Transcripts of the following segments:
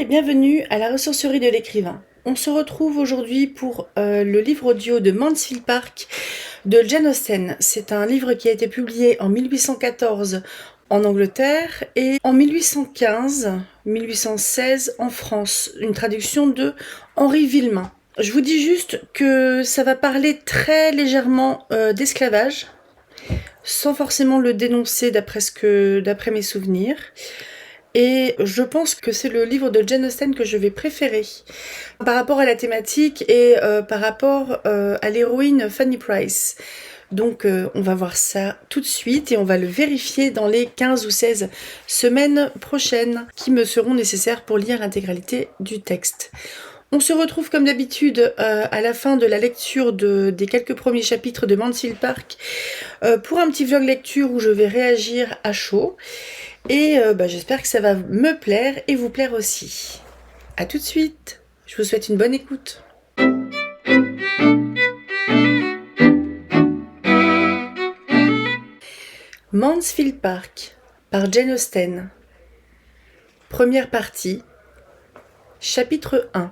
bienvenue à la ressourcerie de l'écrivain. On se retrouve aujourd'hui pour le livre audio de Mansfield Park de Jane Austen. C'est un livre qui a été publié en 1814 en Angleterre et en 1815-1816 en France. Une traduction de Henri Villemain. Je vous dis juste que ça va parler très légèrement d'esclavage, sans forcément le dénoncer d'après mes souvenirs. Et je pense que c'est le livre de Jane Austen que je vais préférer par rapport à la thématique et par rapport à l'héroïne Fanny Price. Donc on va voir ça tout de suite et on va le vérifier dans les 15 ou 16 semaines prochaines qui me seront nécessaires pour lire l'intégralité du texte. On se retrouve comme d'habitude à la fin de la lecture des quelques premiers chapitres de Mansfield Park pour un petit vlog lecture où je vais réagir à chaud. Et j'espère que ça va me plaire et vous plaire aussi. A tout de suite. Je vous souhaite une bonne écoute. Mansfield Park par Jane Austen. Première partie. Chapitre 1.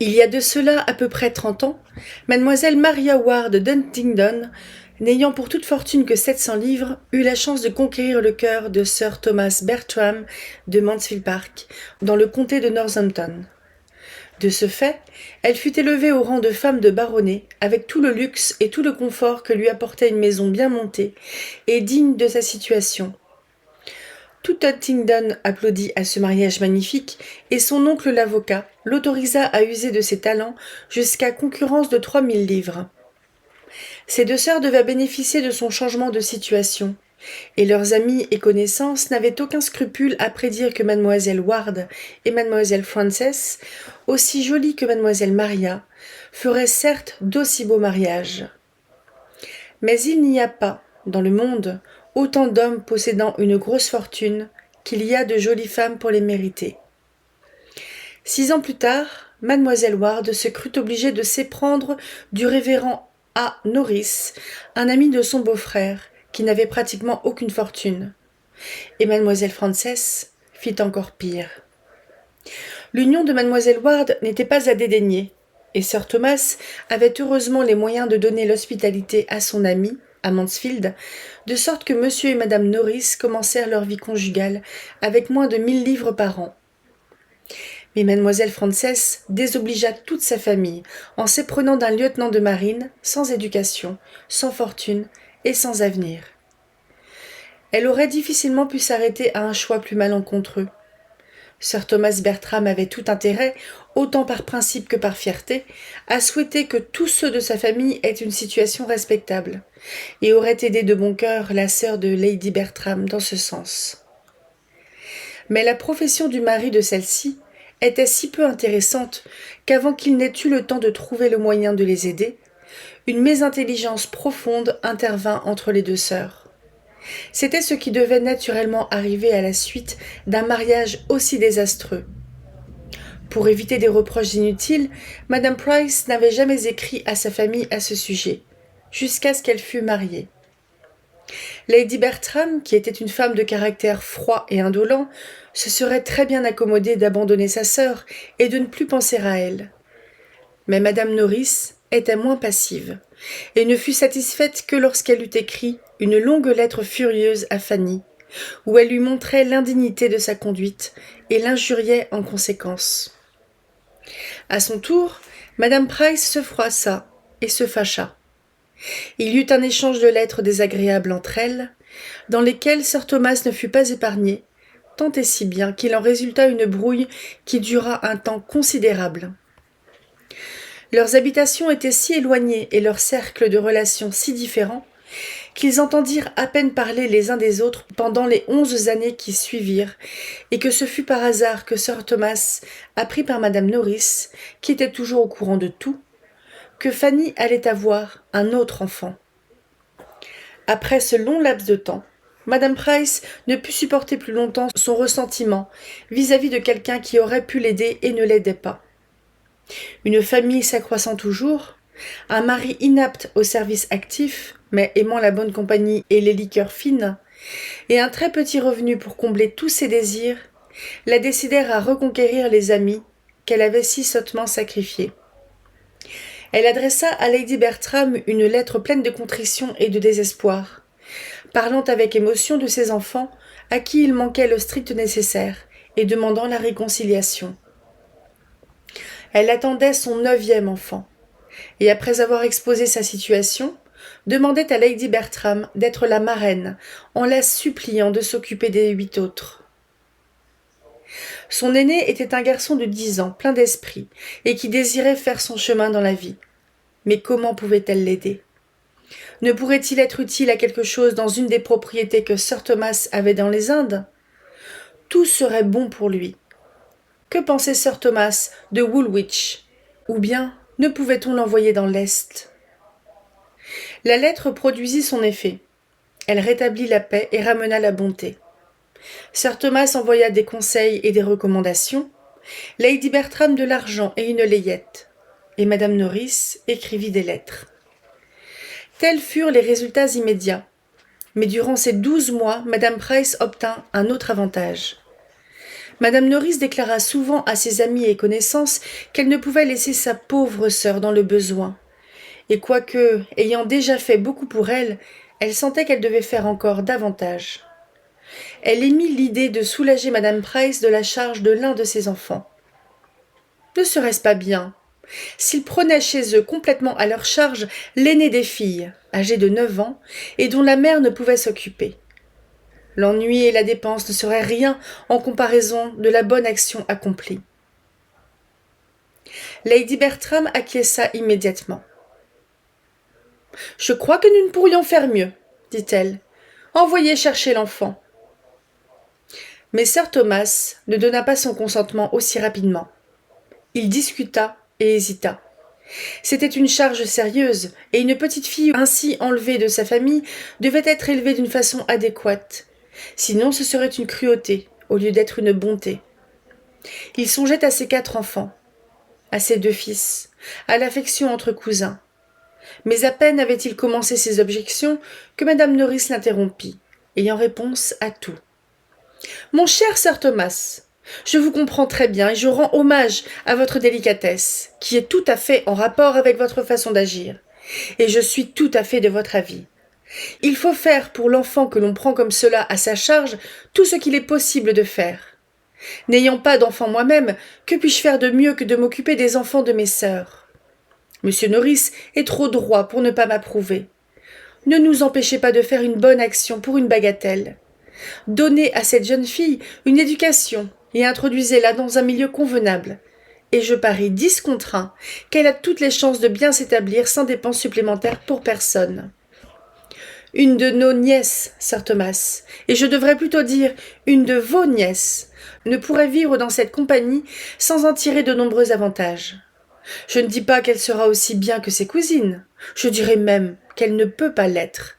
Il y a de cela à peu près 30 ans, mademoiselle Maria Ward d'Huntingdon, n'ayant pour toute fortune que 700 livres, eut la chance de conquérir le cœur de Sir Thomas Bertram de Mansfield Park, dans le comté de Northampton. De ce fait, elle fut élevée au rang de femme de baronnet, avec tout le luxe et tout le confort que lui apportait une maison bien montée et digne de sa situation. Tout Huntingdon applaudit à ce mariage magnifique, et son oncle l'avocat l'autorisa à user de ses talents jusqu'à concurrence de 3000 livres. Ses deux sœurs devaient bénéficier de son changement de situation, et leurs amis et connaissances n'avaient aucun scrupule à prédire que mademoiselle Ward et mademoiselle Frances, aussi jolies que mademoiselle Maria, feraient certes d'aussi beaux mariages. Mais il n'y a pas, dans le monde, autant d'hommes possédant une grosse fortune qu'il y a de jolies femmes pour les mériter. 6 ans plus tard, mademoiselle Ward se crut obligée de s'éprendre du révérend A. Norris, un ami de son beau-frère, qui n'avait pratiquement aucune fortune. Et mademoiselle Frances fit encore pire. L'union de mademoiselle Ward n'était pas à dédaigner, et Sir Thomas avait heureusement les moyens de donner l'hospitalité à son ami, à Mansfield, de sorte que monsieur et madame Norris commencèrent leur vie conjugale avec moins de 1000 livres par an. Mais mademoiselle Frances désobligea toute sa famille en s'éprenant d'un lieutenant de marine sans éducation, sans fortune et sans avenir. Elle aurait difficilement pu s'arrêter à un choix plus malencontreux. Sir Thomas Bertram avait tout intérêt, autant par principe que par fierté, à souhaiter que tous ceux de sa famille aient une situation respectable, et aurait aidé de bon cœur la sœur de Lady Bertram dans ce sens. Mais la profession du mari de celle-ci était si peu intéressante qu'avant qu'il n'ait eu le temps de trouver le moyen de les aider, une mésintelligence profonde intervint entre les deux sœurs. C'était ce qui devait naturellement arriver à la suite d'un mariage aussi désastreux. Pour éviter des reproches inutiles, madame Price n'avait jamais écrit à sa famille à ce sujet, jusqu'à ce qu'elle fût mariée. Lady Bertram, qui était une femme de caractère froid et indolent, se serait très bien accommodée d'abandonner sa sœur et de ne plus penser à elle. Mais madame Norris était moins passive, et ne fut satisfaite que lorsqu'elle eut écrit une longue lettre furieuse à Fanny, où elle lui montrait l'indignité de sa conduite et l'injuriait en conséquence. À son tour, madame Price se froissa et se fâcha. Il y eut un échange de lettres désagréables entre elles, dans lesquelles Sir Thomas ne fut pas épargné, tant et si bien qu'il en résulta une brouille qui dura un temps considérable. Leurs habitations étaient si éloignées et leurs cercles de relations si différents qu'ils entendirent à peine parler les uns des autres pendant les 11 années qui suivirent, et que ce fut par hasard que Sir Thomas apprit par madame Norris, qui était toujours au courant de tout, que Fanny allait avoir un autre enfant. Après ce long laps de temps, madame Price ne put supporter plus longtemps son ressentiment vis-à-vis de quelqu'un qui aurait pu l'aider et ne l'aidait pas. Une famille s'accroissant toujours, un mari inapte au service actif, mais aimant la bonne compagnie et les liqueurs fines, et un très petit revenu pour combler tous ses désirs, la décidèrent à reconquérir les amis qu'elle avait si sottement sacrifiés. Elle adressa à Lady Bertram une lettre pleine de contrition et de désespoir, parlant avec émotion de ses enfants à qui il manquait le strict nécessaire et demandant la réconciliation. Elle attendait son 9e enfant, et après avoir exposé sa situation, demandait à Lady Bertram d'être la marraine, en la suppliant de s'occuper des 8 autres. Son aîné était un garçon de 10 ans, plein d'esprit, et qui désirait faire son chemin dans la vie. Mais comment pouvait-elle l'aider? Ne pourrait-il être utile à quelque chose dans une des propriétés que Sir Thomas avait dans les Indes? Tout serait bon pour lui. Que pensait Sir Thomas de Woolwich? Ou bien ne pouvait-on l'envoyer dans l'Est? La lettre produisit son effet. Elle rétablit la paix et ramena la bonté. Sir Thomas envoya des conseils et des recommandations, Lady Bertram de l'argent et une layette, et Madame Norris écrivit des lettres. Tels furent les résultats immédiats. Mais durant ces 12 mois, Madame Price obtint un autre avantage. Madame Norris déclara souvent à ses amis et connaissances qu'elle ne pouvait laisser sa pauvre sœur dans le besoin. Et quoique, ayant déjà fait beaucoup pour elle, elle sentait qu'elle devait faire encore davantage. Elle émit l'idée de soulager Madame Price de la charge de l'un de ses enfants. Ne serait-ce pas bien s'ils prenaient chez eux complètement à leur charge l'aînée des filles, âgée de 9 ans, et dont la mère ne pouvait s'occuper? L'ennui et la dépense ne seraient rien en comparaison de la bonne action accomplie. Lady Bertram acquiesça immédiatement. « Je crois que nous ne pourrions faire mieux, dit-elle. Envoyez chercher l'enfant. » Mais Sir Thomas ne donna pas son consentement aussi rapidement. Il discuta et hésita. C'était une charge sérieuse, et une petite fille ainsi enlevée de sa famille devait être élevée d'une façon adéquate. Sinon ce serait une cruauté, au lieu d'être une bonté. Il songeait à ses 4 enfants, à ses 2 fils, à l'affection entre cousins. Mais à peine avait-il commencé ses objections que Madame Norris l'interrompit, ayant réponse à tout. « Mon cher Sir Thomas, je vous comprends très bien et je rends hommage à votre délicatesse, qui est tout à fait en rapport avec votre façon d'agir, et je suis tout à fait de votre avis. Il faut faire pour l'enfant que l'on prend comme cela à sa charge tout ce qu'il est possible de faire. N'ayant pas d'enfant moi-même, que puis-je faire de mieux que de m'occuper des enfants de mes sœurs? Monsieur Norris est trop droit pour ne pas m'approuver. Ne nous empêchez pas de faire une bonne action pour une bagatelle. Donnez à cette jeune fille une éducation et introduisez-la dans un milieu convenable. Et je parie 10 contre 1 qu'elle a toutes les chances de bien s'établir sans dépenses supplémentaires pour personne. Une de nos nièces, Sir Thomas, et je devrais plutôt dire une de vos nièces, ne pourrait vivre dans cette compagnie sans en tirer de nombreux avantages. Je ne dis pas qu'elle sera aussi bien que ses cousines, je dirais même qu'elle ne peut pas l'être.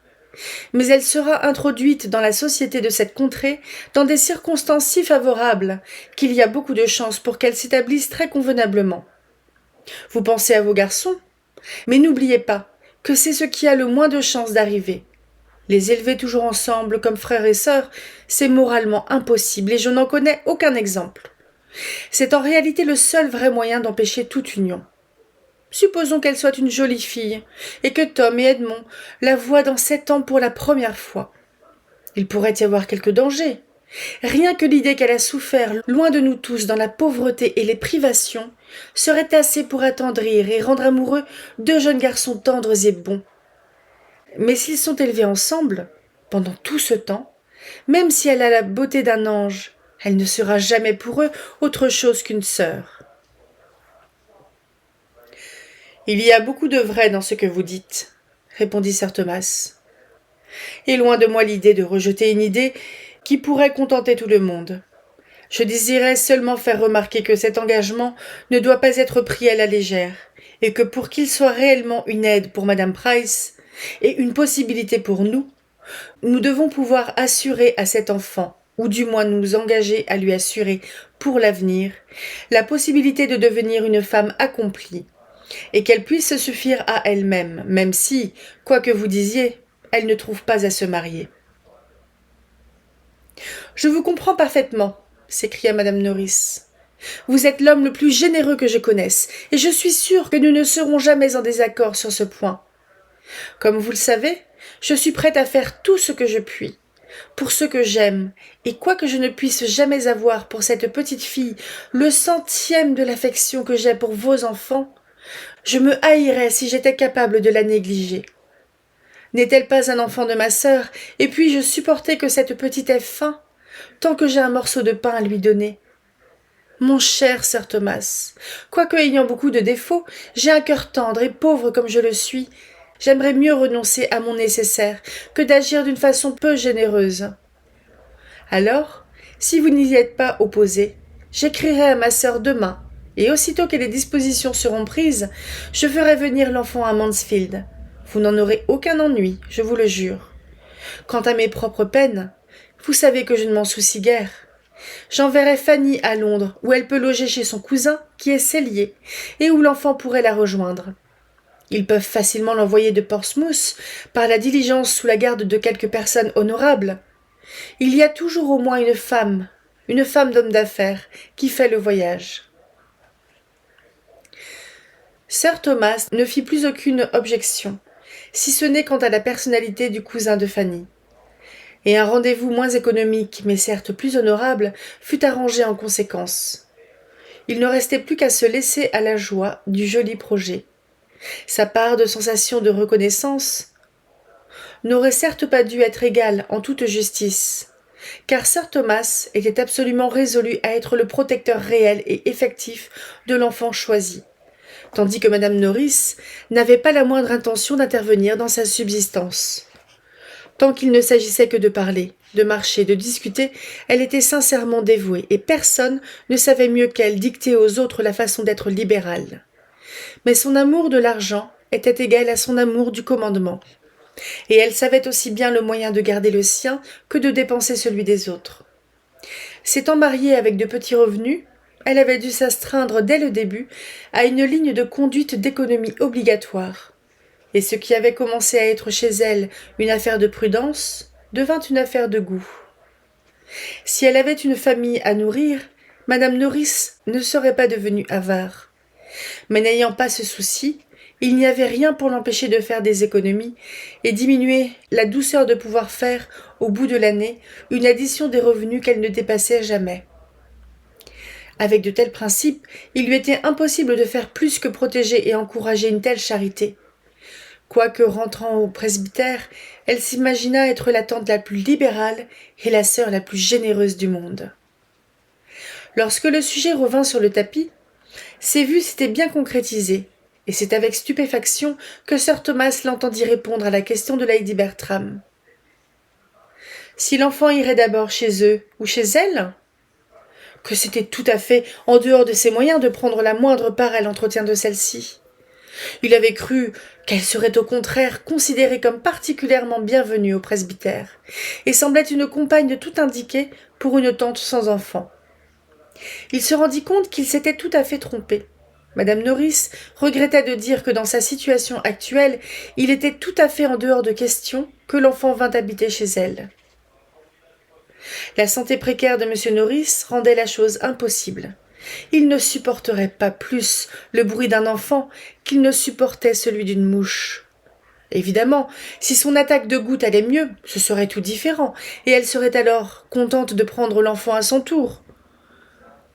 Mais elle sera introduite dans la société de cette contrée dans des circonstances si favorables qu'il y a beaucoup de chances pour qu'elle s'établisse très convenablement. Vous pensez à vos garçons, mais n'oubliez pas que c'est ce qui a le moins de chances d'arriver. Les élever toujours ensemble comme frères et sœurs, c'est moralement impossible et je n'en connais aucun exemple. C'est en réalité le seul vrai moyen d'empêcher toute union. Supposons qu'elle soit une jolie fille, et que Tom et Edmond la voient dans 7 ans pour la première fois. Il pourrait y avoir quelques dangers. Rien que l'idée qu'elle a souffert, loin de nous tous, dans la pauvreté et les privations, serait assez pour attendrir et rendre amoureux 2 jeunes garçons tendres et bons. Mais s'ils sont élevés ensemble, pendant tout ce temps, même si elle a la beauté d'un ange, elle ne sera jamais pour eux autre chose qu'une sœur. « Il y a beaucoup de vrai dans ce que vous dites, » répondit Sir Thomas. « Et loin de moi l'idée de rejeter une idée qui pourrait contenter tout le monde. Je désirais seulement faire remarquer que cet engagement ne doit pas être pris à la légère, et que pour qu'il soit réellement une aide pour Madame Price, et une possibilité pour nous, nous devons pouvoir assurer à cet enfant, ou du moins nous engager à lui assurer pour l'avenir, la possibilité de devenir une femme accomplie, et qu'elle puisse se suffire à elle-même, même si, quoi que vous disiez, elle ne trouve pas à se marier. « Je vous comprends parfaitement, s'écria madame Norris. Vous êtes l'homme le plus généreux que je connaisse, et je suis sûre que nous ne serons jamais en désaccord sur ce point. Comme vous le savez, je suis prête à faire tout ce que je puis. Pour ceux que j'aime, et quoique je ne puisse jamais avoir pour cette petite fille le centième de l'affection que j'ai pour vos enfants, je me haïrais si j'étais capable de la négliger. N'est-elle pas un enfant de ma sœur, et puis-je supporter que cette petite ait faim, tant que j'ai un morceau de pain à lui donner? Mon cher sir Thomas, quoique ayant beaucoup de défauts, j'ai un cœur tendre et pauvre comme je le suis. J'aimerais mieux renoncer à mon nécessaire que d'agir d'une façon peu généreuse. Alors, si vous n'y êtes pas opposé, j'écrirai à ma sœur demain, et aussitôt que les dispositions seront prises, je ferai venir l'enfant à Mansfield. Vous n'en aurez aucun ennui, je vous le jure. Quant à mes propres peines, vous savez que je ne m'en soucie guère. J'enverrai Fanny à Londres, où elle peut loger chez son cousin, qui est sellier, et où l'enfant pourrait la rejoindre. Ils peuvent facilement l'envoyer de Portsmouth par la diligence sous la garde de quelques personnes honorables. Il y a toujours au moins une femme d'homme d'affaires, qui fait le voyage. Sir Thomas ne fit plus aucune objection, si ce n'est quant à la personnalité du cousin de Fanny. Et un rendez-vous moins économique, mais certes plus honorable, fut arrangé en conséquence. Il ne restait plus qu'à se laisser à la joie du joli projet. Sa part de sensation de reconnaissance n'aurait certes pas dû être égale en toute justice, car sir Thomas était absolument résolu à être le protecteur réel et effectif de l'enfant choisi, tandis que madame Norris n'avait pas la moindre intention d'intervenir dans sa subsistance. Tant qu'il ne s'agissait que de parler, de marcher, de discuter, elle était sincèrement dévouée, et personne ne savait mieux qu'elle dicter aux autres la façon d'être libérale. Mais son amour de l'argent était égal à son amour du commandement, et elle savait aussi bien le moyen de garder le sien que de dépenser celui des autres. S'étant mariée avec de petits revenus, elle avait dû s'astreindre dès le début à une ligne de conduite d'économie obligatoire. Et ce qui avait commencé à être chez elle une affaire de prudence devint une affaire de goût. Si elle avait une famille à nourrir, madame Norris ne serait pas devenue avare. Mais n'ayant pas ce souci, il n'y avait rien pour l'empêcher de faire des économies et diminuer la douceur de pouvoir faire, au bout de l'année, une addition des revenus qu'elle ne dépassait jamais. Avec de tels principes, il lui était impossible de faire plus que protéger et encourager une telle charité. Quoique rentrant au presbytère, elle s'imagina être la tante la plus libérale et la sœur la plus généreuse du monde. Lorsque le sujet revint sur le tapis, ses vues s'étaient bien concrétisées, et c'est avec stupéfaction que sir Thomas l'entendit répondre à la question de lady Bertram. Si l'enfant irait d'abord chez eux ou chez elle? Que c'était tout à fait en dehors de ses moyens de prendre la moindre part à l'entretien de celle-ci. Il avait cru qu'elle serait au contraire considérée comme particulièrement bienvenue au presbytère, et semblait une compagne tout indiquée pour une tante sans enfant. Il se rendit compte qu'il s'était tout à fait trompé. Madame Norris regrettait de dire que dans sa situation actuelle, il était tout à fait en dehors de question que l'enfant vînt habiter chez elle. La santé précaire de M. Norris rendait la chose impossible. Il ne supporterait pas plus le bruit d'un enfant qu'il ne supportait celui d'une mouche. Évidemment, si son attaque de goutte allait mieux, ce serait tout différent, et elle serait alors contente de prendre l'enfant à son tour.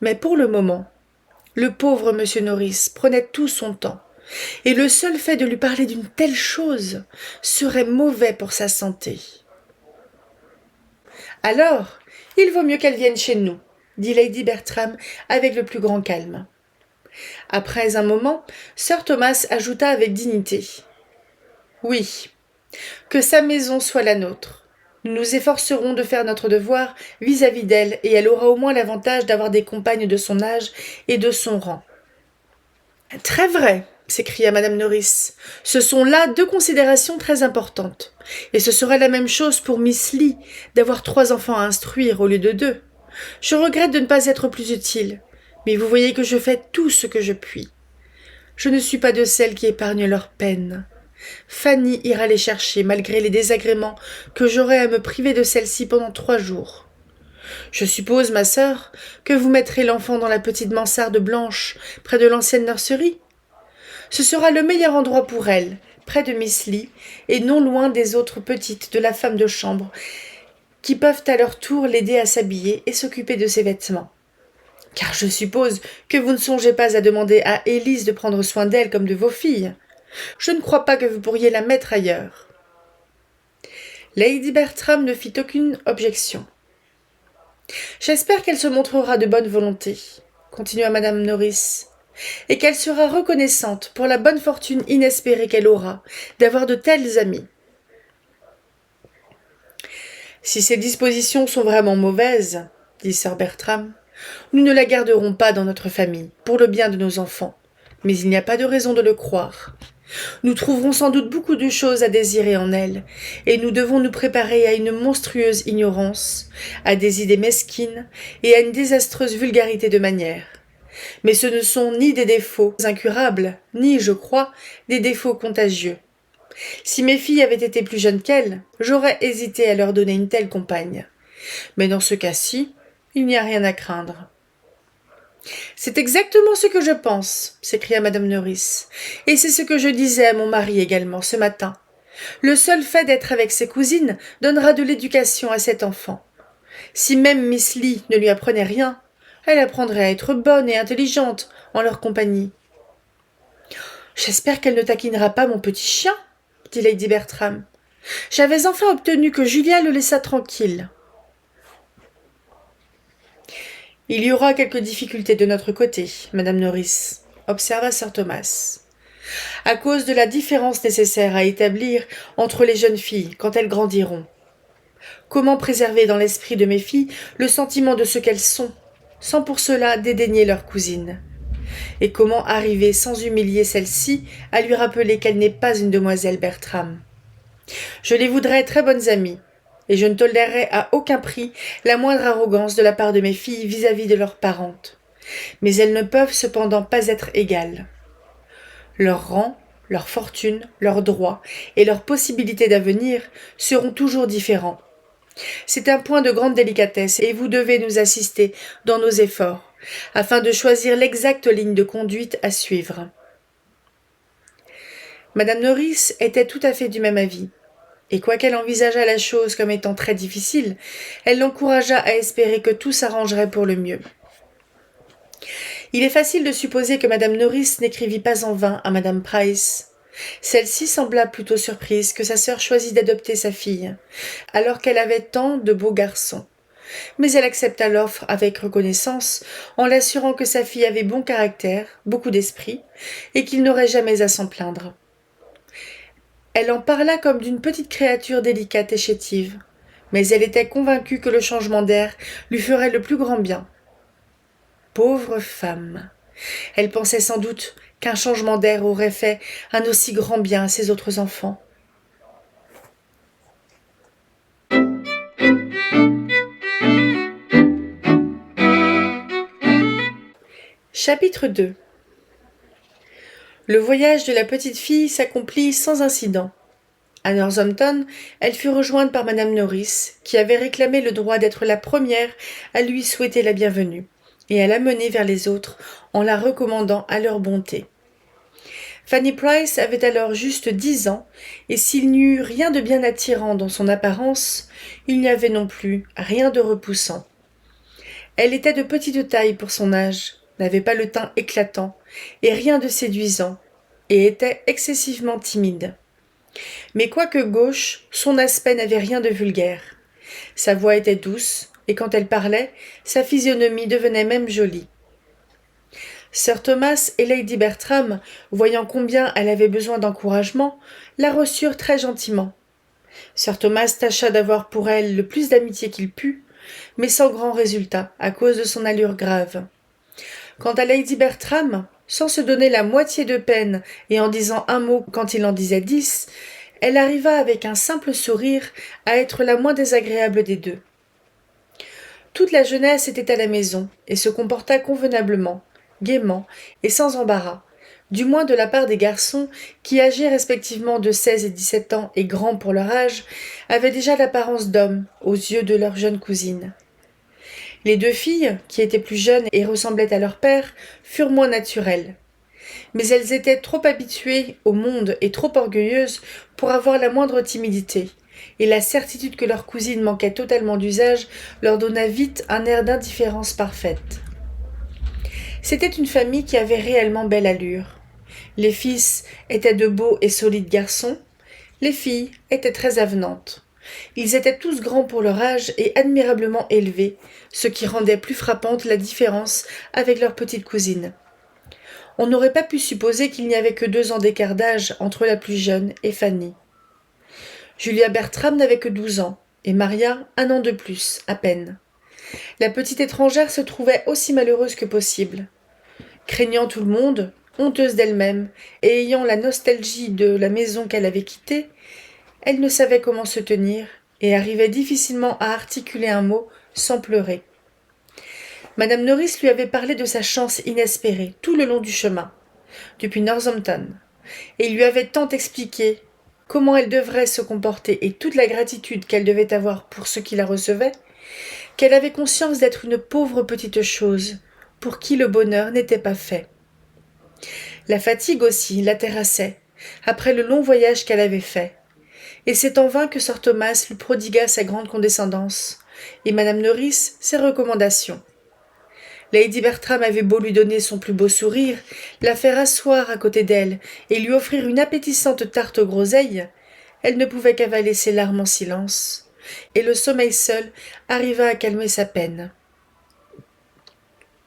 Mais pour le moment, le pauvre M. Norris prenait tout son temps, et le seul fait de lui parler d'une telle chose serait mauvais pour sa santé. « Alors, il vaut mieux qu'elle vienne chez nous, » dit lady Bertram avec le plus grand calme. Après un moment, sir Thomas ajouta avec dignité. « Oui, que sa maison soit la nôtre. Nous nous efforcerons de faire notre devoir vis-à-vis d'elle, et elle aura au moins l'avantage d'avoir des compagnes de son âge et de son rang. »« Très vrai, » s'écria madame Norris. « Ce sont là deux considérations très importantes. Et ce serait la même chose pour Miss Lee, d'avoir 3 enfants à instruire au lieu de 2. Je regrette de ne pas être plus utile, mais vous voyez que je fais tout ce que je puis. Je ne suis pas de celles qui épargnent leurs peines. Fanny ira les chercher, malgré les désagréments que j'aurai à me priver de celle-ci pendant 3 jours. Je suppose, ma sœur, que vous mettrez l'enfant dans la petite mansarde blanche, près de l'ancienne nurserie. Ce sera le meilleur endroit pour elle, près de Miss Lee, et non loin des autres petites de la femme de chambre, qui peuvent à leur tour l'aider à s'habiller et s'occuper de ses vêtements. Car je suppose que vous ne songez pas à demander à Élise de prendre soin d'elle comme de vos filles. Je ne crois pas que vous pourriez la mettre ailleurs. Lady Bertram ne fit aucune objection. J'espère qu'elle se montrera de bonne volonté, continua madame Norris, et qu'elle sera reconnaissante pour la bonne fortune inespérée qu'elle aura d'avoir de tels amis. Si ses dispositions sont vraiment mauvaises, dit sir Bertram, nous ne la garderons pas dans notre famille, pour le bien de nos enfants, mais il n'y a pas de raison de le croire. Nous trouverons sans doute beaucoup de choses à désirer en elle, et nous devons nous préparer à une monstrueuse ignorance, à des idées mesquines et à une désastreuse vulgarité de manières. Mais ce ne sont ni des défauts incurables, ni, je crois, des défauts contagieux. Si mes filles avaient été plus jeunes qu'elles, j'aurais hésité à leur donner une telle compagne. Mais dans ce cas-ci, il n'y a rien à craindre. C'est exactement ce que je pense, s'écria madame Norris, et c'est ce que je disais à mon mari également ce matin. Le seul fait d'être avec ses cousines donnera de l'éducation à cet enfant. Si même Miss Lee ne lui apprenait rien, elle apprendrait à être bonne et intelligente en leur compagnie. J'espère qu'elle ne taquinera pas mon petit chien, dit lady Bertram. J'avais enfin obtenu que Julia le laissât tranquille. Il y aura quelques difficultés de notre côté, madame Norris, observa sir Thomas, à cause de la différence nécessaire à établir entre les jeunes filles quand elles grandiront. Comment préserver dans l'esprit de mes filles le sentiment de ce qu'elles sont, sans pour cela dédaigner leur cousine? Et comment arriver sans humilier celle-ci à lui rappeler qu'elle n'est pas une demoiselle Bertram? Je les voudrais très bonnes amies, et je ne tolérerai à aucun prix la moindre arrogance de la part de mes filles vis-à-vis de leurs parentes. Mais elles ne peuvent cependant pas être égales. Leur rang, leur fortune, leurs droits et leurs possibilités d'avenir seront toujours différents. C'est un point de grande délicatesse et vous devez nous assister dans nos efforts, afin de choisir l'exacte ligne de conduite à suivre. Madame Norris était tout à fait du même avis. Et quoiqu'elle envisageât la chose comme étant très difficile, elle l'encouragea à espérer que tout s'arrangerait pour le mieux. Il est facile de supposer que madame Norris n'écrivit pas en vain à madame Price. Celle-ci sembla plutôt surprise que sa sœur choisît d'adopter sa fille, alors qu'elle avait tant de beaux garçons. Mais elle accepta l'offre avec reconnaissance, en l'assurant que sa fille avait bon caractère, beaucoup d'esprit, et qu'il n'aurait jamais à s'en plaindre. Elle en parla comme d'une petite créature délicate et chétive, mais elle était convaincue que le changement d'air lui ferait le plus grand bien. Pauvre femme! Elle pensait sans doute qu'un changement d'air aurait fait un aussi grand bien à ses autres enfants. Chapitre 2. Le voyage de la petite fille s'accomplit sans incident. À Northampton, elle fut rejointe par madame Norris, qui avait réclamé le droit d'être la première à lui souhaiter la bienvenue, et à l'amener vers les autres en la recommandant à leur bonté. Fanny Price avait alors juste 10 ans, et s'il n'y eut rien de bien attirant dans son apparence, il n'y avait non plus rien de repoussant. Elle était de petite taille pour son âge, n'avait pas le teint éclatant, et rien de séduisant, et était excessivement timide. Mais quoique gauche, son aspect n'avait rien de vulgaire. Sa voix était douce, et quand elle parlait, sa physionomie devenait même jolie. Sir Thomas et lady Bertram, voyant combien elle avait besoin d'encouragement, la reçurent très gentiment. Sir Thomas tâcha d'avoir pour elle le plus d'amitié qu'il put, mais sans grand résultat, à cause de son allure grave. Quant à lady Bertram, sans se donner la moitié de peine et en disant un mot quand il en disait 10, elle arriva avec un simple sourire à être la moins désagréable des deux. Toute la jeunesse était à la maison et se comporta convenablement, gaiement et sans embarras, du moins de la part des garçons qui, âgés respectivement de 16 et 17 ans et grands pour leur âge, avaient déjà l'apparence d'hommes aux yeux de leur jeune cousine. Les deux filles, qui étaient plus jeunes et ressemblaient à leur père, furent moins naturelles. Mais elles étaient trop habituées au monde et trop orgueilleuses pour avoir la moindre timidité, et la certitude que leur cousine manquait totalement d'usage leur donna vite un air d'indifférence parfaite. C'était une famille qui avait réellement belle allure. Les fils étaient de beaux et solides garçons, les filles étaient très avenantes. Ils étaient tous grands pour leur âge et admirablement élevés, ce qui rendait plus frappante la différence avec leur petite cousine. On n'aurait pas pu supposer qu'il n'y avait que 2 ans d'écart d'âge entre la plus jeune et Fanny. Julia Bertram n'avait que 12 ans, et Maria 1 an de plus, à peine. La petite étrangère se trouvait aussi malheureuse que possible. Craignant tout le monde, honteuse d'elle-même, et ayant la nostalgie de la maison qu'elle avait quittée, elle ne savait comment se tenir, et arrivait difficilement à articuler un mot sans pleurer. Madame Norris lui avait parlé de sa chance inespérée tout le long du chemin, depuis Northampton, et lui avait tant expliqué comment elle devrait se comporter et toute la gratitude qu'elle devait avoir pour ceux qui la recevaient, qu'elle avait conscience d'être une pauvre petite chose, pour qui le bonheur n'était pas fait. La fatigue aussi la terrassait, après le long voyage qu'elle avait fait, et c'est en vain que sir Thomas lui prodigua sa grande condescendance, et madame Norris ses recommandations. Lady Bertram avait beau lui donner son plus beau sourire, la faire asseoir à côté d'elle et lui offrir une appétissante tarte aux groseilles, elle ne pouvait qu'avaler ses larmes en silence, et le sommeil seul arriva à calmer sa peine.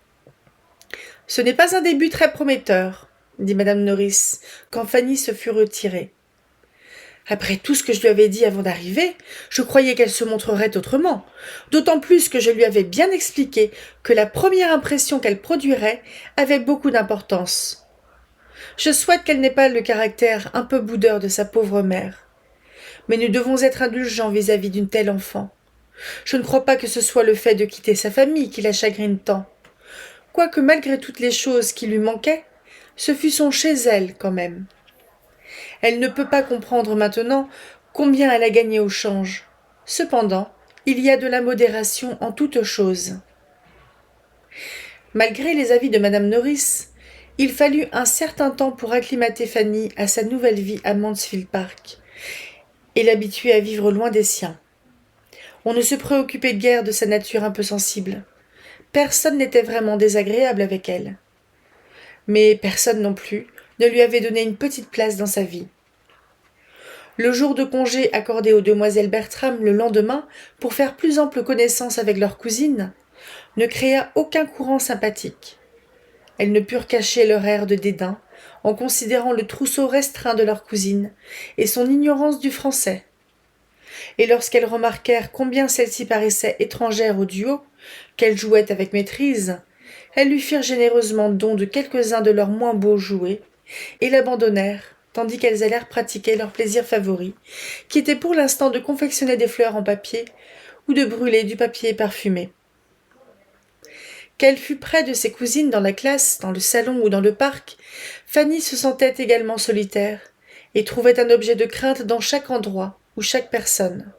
« Ce n'est pas un début très prometteur, » dit madame Norris, quand Fanny se fut retirée. Après tout ce que je lui avais dit avant d'arriver, je croyais qu'elle se montrerait autrement, d'autant plus que je lui avais bien expliqué que la première impression qu'elle produirait avait beaucoup d'importance. Je souhaite qu'elle n'ait pas le caractère un peu boudeur de sa pauvre mère. Mais nous devons être indulgents vis-à-vis d'une telle enfant. Je ne crois pas que ce soit le fait de quitter sa famille qui la chagrine tant. Quoique malgré toutes les choses qui lui manquaient, ce fut son chez elle quand même. Elle ne peut pas comprendre maintenant combien elle a gagné au change. Cependant, il y a de la modération en toutes choses. Malgré les avis de madame Norris, il fallut un certain temps pour acclimater Fanny à sa nouvelle vie à Mansfield Park et l'habituer à vivre loin des siens. On ne se préoccupait guère de sa nature un peu sensible. Personne n'était vraiment désagréable avec elle. Mais personne non plus ne lui avait donné une petite place dans sa vie. Le jour de congé accordé aux demoiselles Bertram le lendemain pour faire plus ample connaissance avec leur cousine ne créa aucun courant sympathique. Elles ne purent cacher leur air de dédain en considérant le trousseau restreint de leur cousine et son ignorance du français. Et lorsqu'elles remarquèrent combien celle-ci paraissait étrangère au duo, qu'elle jouait avec maîtrise, elles lui firent généreusement don de quelques-uns de leurs moins beaux jouets et l'abandonnèrent, tandis qu'elles allèrent pratiquer leur plaisir favori, qui était pour l'instant de confectionner des fleurs en papier ou de brûler du papier parfumé. Qu'elle fût près de ses cousines dans la classe, dans le salon ou dans le parc, Fanny se sentait également solitaire et trouvait un objet de crainte dans chaque endroit ou chaque personne.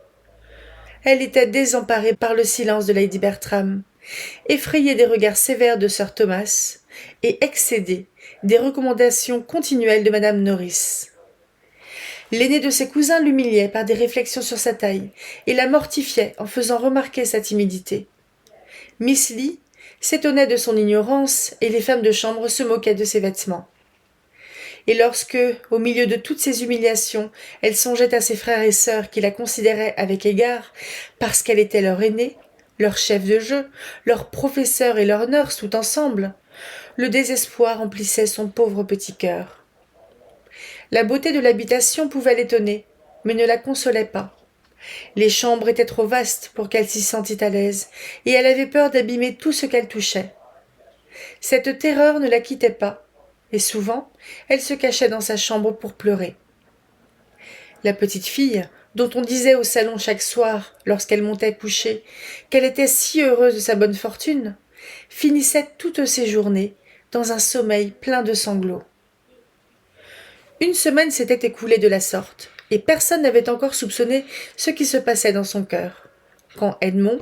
Elle était désemparée par le silence de Lady Bertram, effrayée des regards sévères de sir Thomas et excédée des recommandations continuelles de madame Norris. L'aîné de ses cousins l'humiliait par des réflexions sur sa taille et la mortifiait en faisant remarquer sa timidité. Miss Lee s'étonnait de son ignorance et les femmes de chambre se moquaient de ses vêtements. Et lorsque, au milieu de toutes ces humiliations, elle songeait à ses frères et sœurs qui la considéraient avec égard parce qu'elle était leur aînée, leur chef de jeu, leur professeur et leur nurse tout ensemble, le désespoir emplissait son pauvre petit cœur. La beauté de l'habitation pouvait l'étonner, mais ne la consolait pas. Les chambres étaient trop vastes pour qu'elle s'y sentît à l'aise, et elle avait peur d'abîmer tout ce qu'elle touchait. Cette terreur ne la quittait pas, et souvent, elle se cachait dans sa chambre pour pleurer. La petite fille, dont on disait au salon chaque soir, lorsqu'elle montait coucher, qu'elle était si heureuse de sa bonne fortune, finissait toutes ses journées dans un sommeil plein de sanglots. Une semaine s'était écoulée de la sorte, et personne n'avait encore soupçonné ce qui se passait dans son cœur, quand Edmond,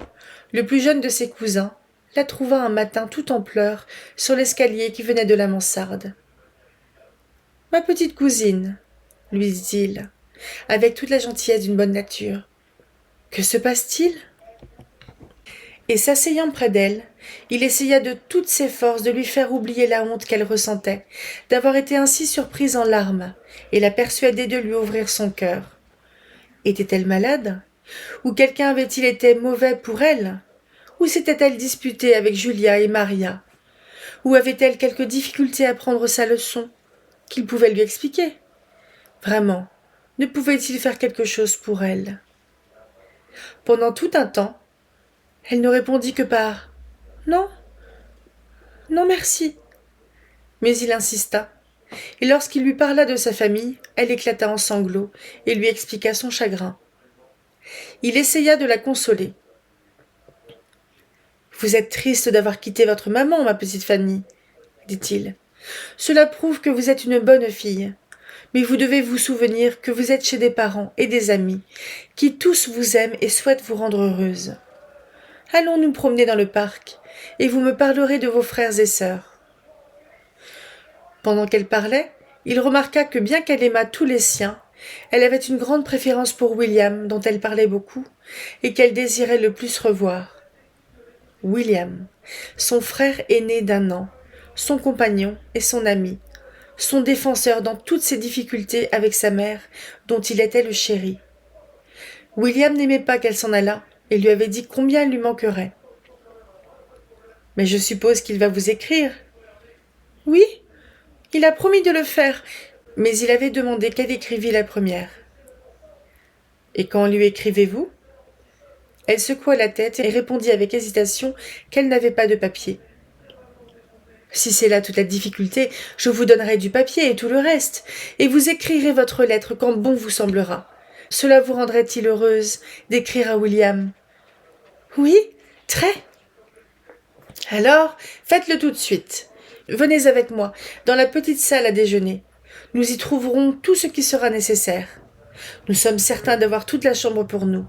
le plus jeune de ses cousins, la trouva un matin tout en pleurs sur l'escalier qui venait de la mansarde. « Ma petite cousine, lui dit-il, avec toute la gentillesse d'une bonne nature, que se passe-t-il » Et s'asseyant près d'elle, il essaya de toutes ses forces de lui faire oublier la honte qu'elle ressentait, d'avoir été ainsi surprise en larmes, et la persuader de lui ouvrir son cœur. Était-elle malade? Ou quelqu'un avait-il été mauvais pour elle? Ou s'était-elle disputée avec Julia et Maria? Ou avait-elle quelque difficulté à prendre sa leçon, qu'il pouvait lui expliquer? Vraiment, ne pouvait-il faire quelque chose pour elle? Pendant tout un temps, elle ne répondit que par « Non, non merci ». Mais il insista, et lorsqu'il lui parla de sa famille, elle éclata en sanglots et lui expliqua son chagrin. Il essaya de la consoler. « Vous êtes triste d'avoir quitté votre maman, ma petite Fanny, » dit-il. « Cela prouve que vous êtes une bonne fille. Mais vous devez vous souvenir que vous êtes chez des parents et des amis qui tous vous aiment et souhaitent vous rendre heureuse. Allons nous promener dans le parc, et vous me parlerez de vos frères et sœurs. » Pendant qu'elle parlait, il remarqua que bien qu'elle aimât tous les siens, elle avait une grande préférence pour William, dont elle parlait beaucoup, et qu'elle désirait le plus revoir. William, son frère aîné d'1 an, son compagnon et son ami, son défenseur dans toutes ses difficultés avec sa mère, dont il était le chéri. William n'aimait pas qu'elle s'en allât, et lui avait dit combien elle lui manquerait. « Mais je suppose qu'il va vous écrire. »« Oui, il a promis de le faire, mais il avait demandé qu'elle écrivît la première. »« Et quand lui écrivez-vous » Elle secoua la tête et répondit avec hésitation qu'elle n'avait pas de papier. « Si c'est là toute la difficulté, je vous donnerai du papier et tout le reste, et vous écrirez votre lettre quand bon vous semblera. Cela vous rendrait-il heureuse d'écrire à William ?»« Oui, très. »« Alors, faites-le tout de suite. Venez avec moi, dans la petite salle à déjeuner. Nous y trouverons tout ce qui sera nécessaire. Nous sommes certains d'avoir toute la chambre pour nous. »«